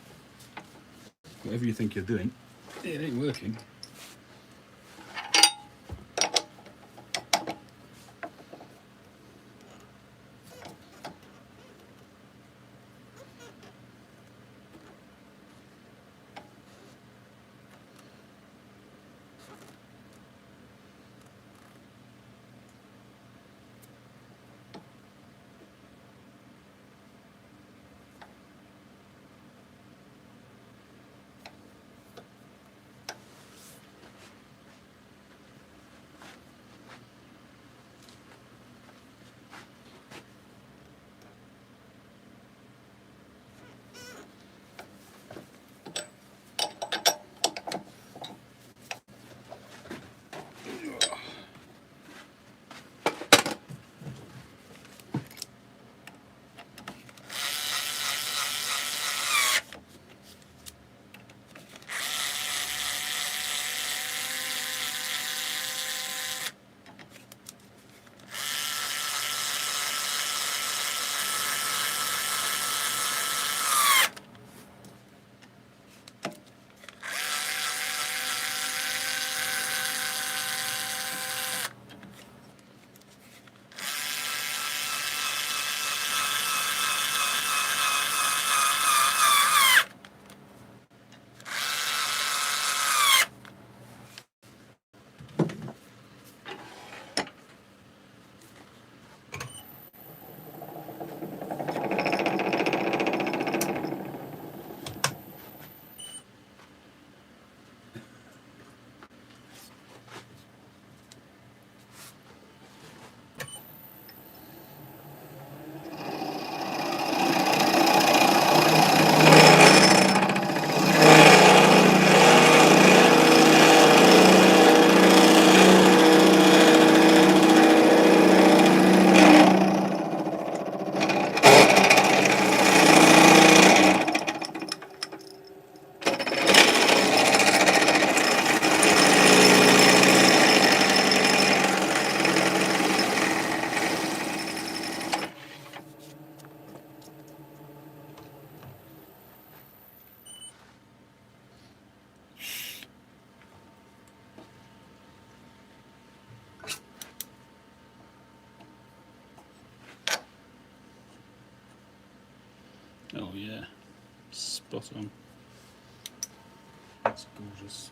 Whatever you think you're doing, it ain't working. Oh yeah, spot on. That's gorgeous.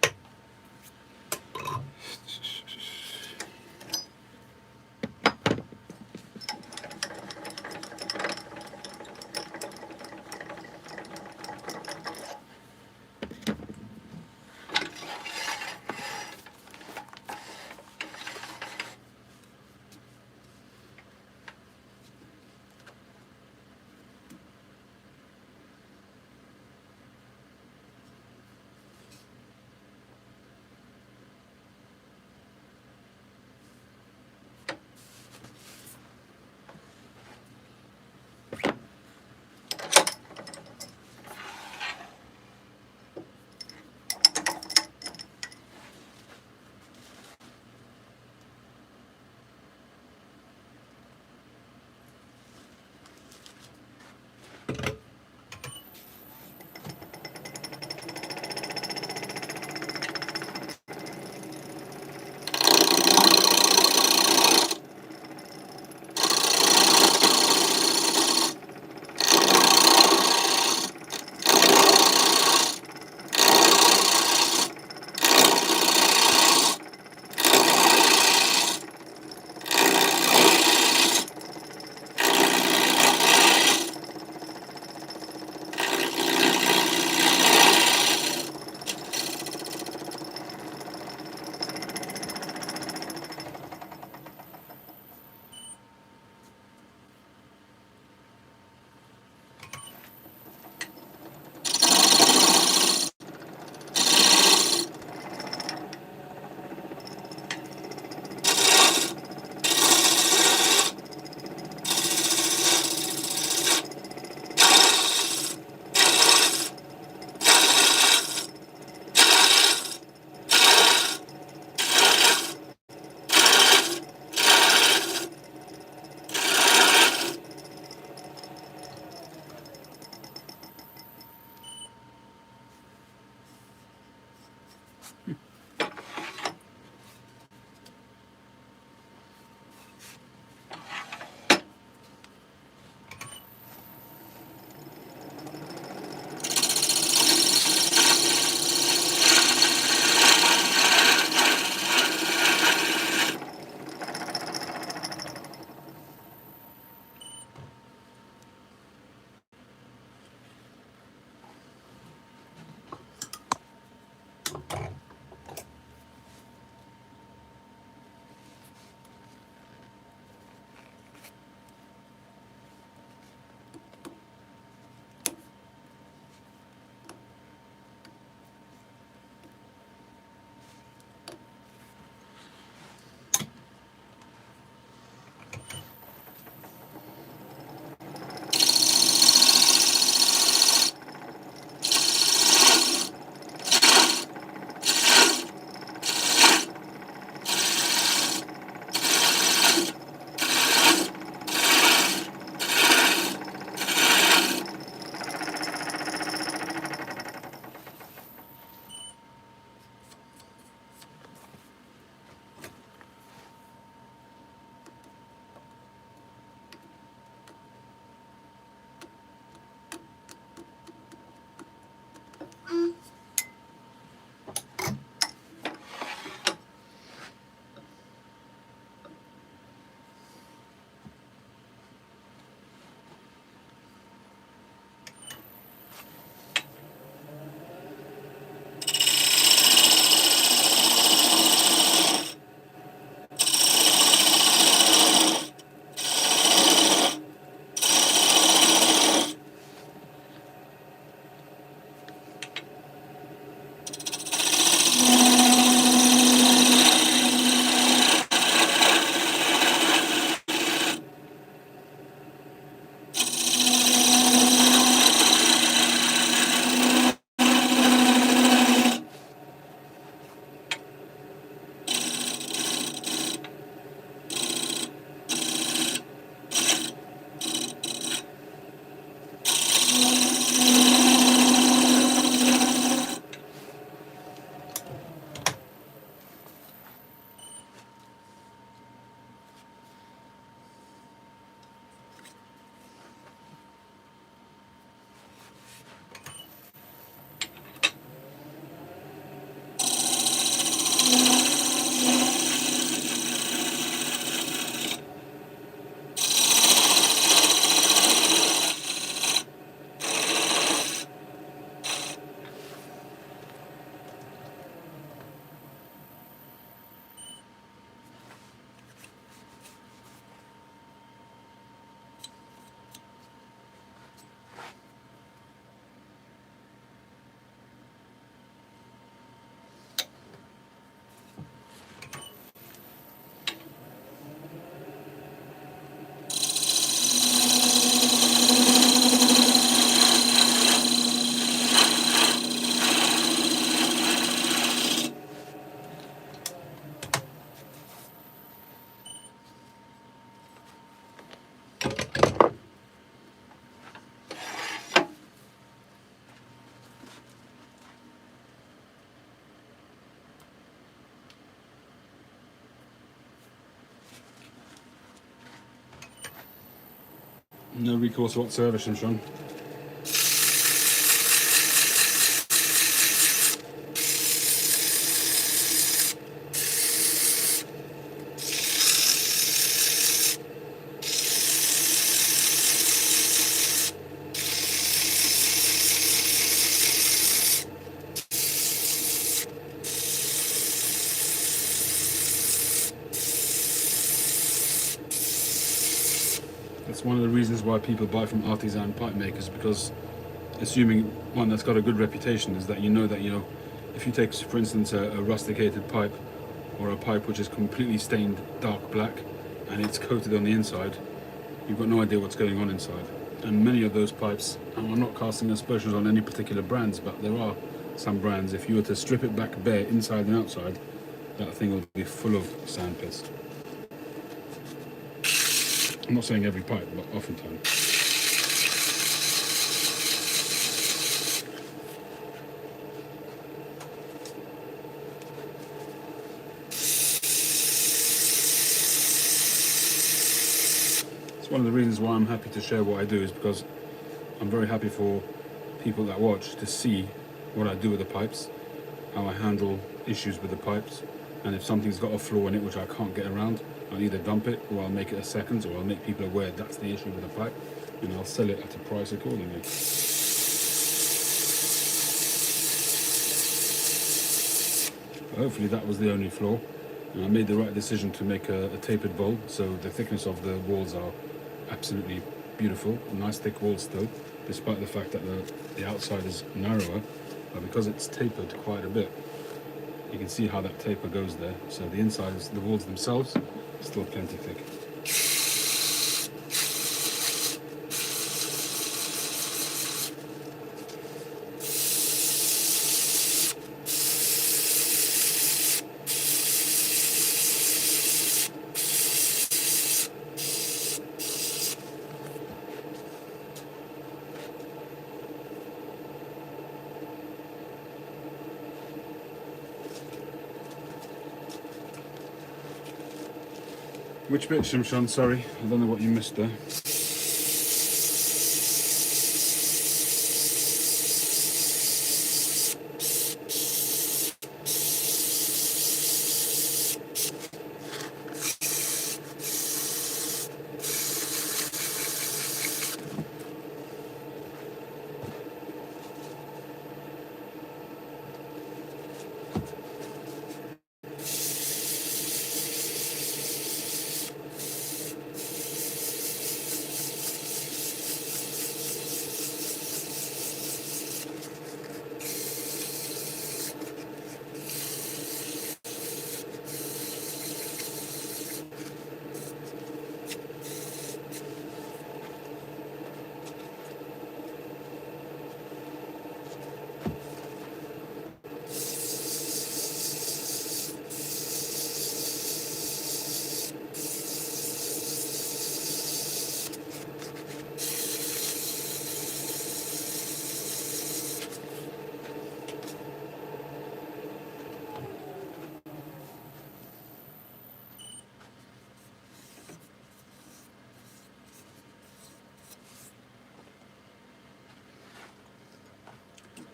No recourse whatsoever, Shimshon. That's one of the reasons why people buy from artisan pipe makers, because assuming one that's got a good reputation is that you know, if you take, for instance, a rusticated pipe or a pipe which is completely stained dark black and it's coated on the inside, you've got no idea what's going on inside. And many of those pipes, and I'm not casting aspersions on any particular brands, but there are some brands, if you were to strip it back bare inside and outside, that thing will be full of sand pits. I'm not saying every pipe, but oftentimes. It's one of the reasons why I'm happy to share what I do, is because I'm very happy for people that watch to see what I do with the pipes, how I handle issues with the pipes, and if something's got a flaw in it which I can't get around, I'll either dump it, or I'll make it a seconds, or I'll make people aware that's the issue with the pipe, and I'll sell it at a price accordingly. Hopefully that was the only flaw, and I made the right decision to make a tapered bowl, so the thickness of the walls are absolutely beautiful, nice thick walls still, despite the fact that the outside is narrower, but because it's tapered quite a bit, you can see how that taper goes there. So the inside, the walls themselves, still plenty thick. Which bit, Shimshon? Sorry, I don't know what you missed there.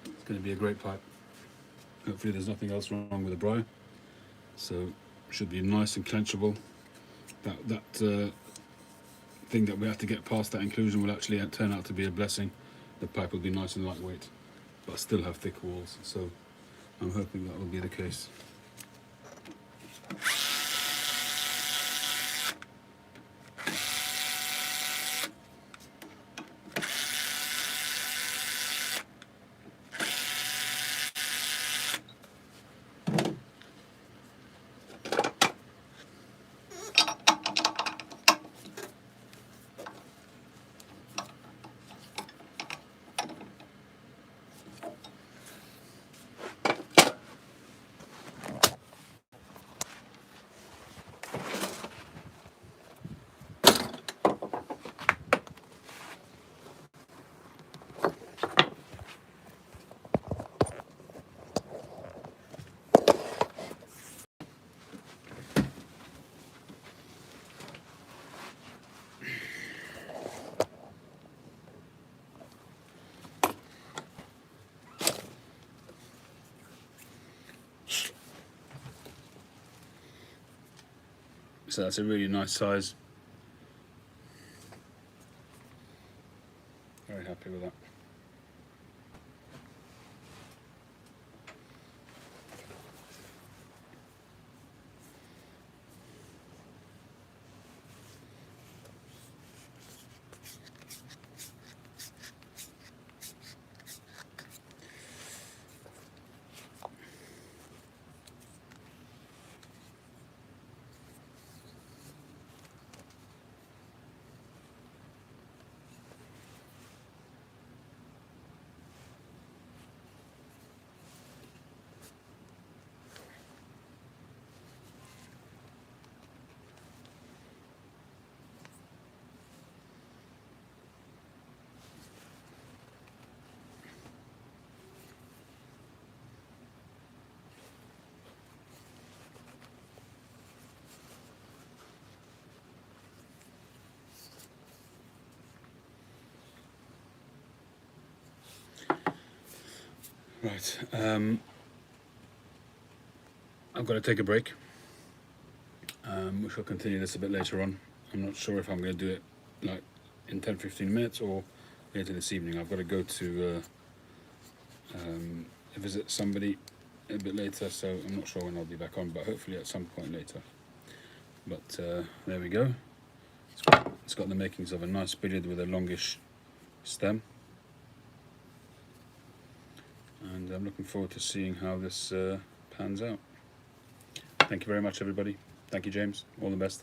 It's going to be a great pipe. Hopefully there's nothing else wrong with the briar. So should be nice and clenchable. That thing that we have to get past, that inclusion, will actually turn out to be a blessing. The pipe will be nice and lightweight, but still have thick walls. So I'm hoping that will be the case. So that's a really nice size. Very happy with that. Right, I've got to take a break. We shall continue this a bit later on. I'm not sure if I'm going to do it like in 10-15 minutes or later this evening. I've got to go to visit somebody a bit later, so I'm not sure when I'll be back on, but hopefully at some point later. But there we go. It's got the makings of a nice billiard with a longish stem. And I'm looking forward to seeing how this pans out. Thank you very much, everybody. Thank you, James. All the best.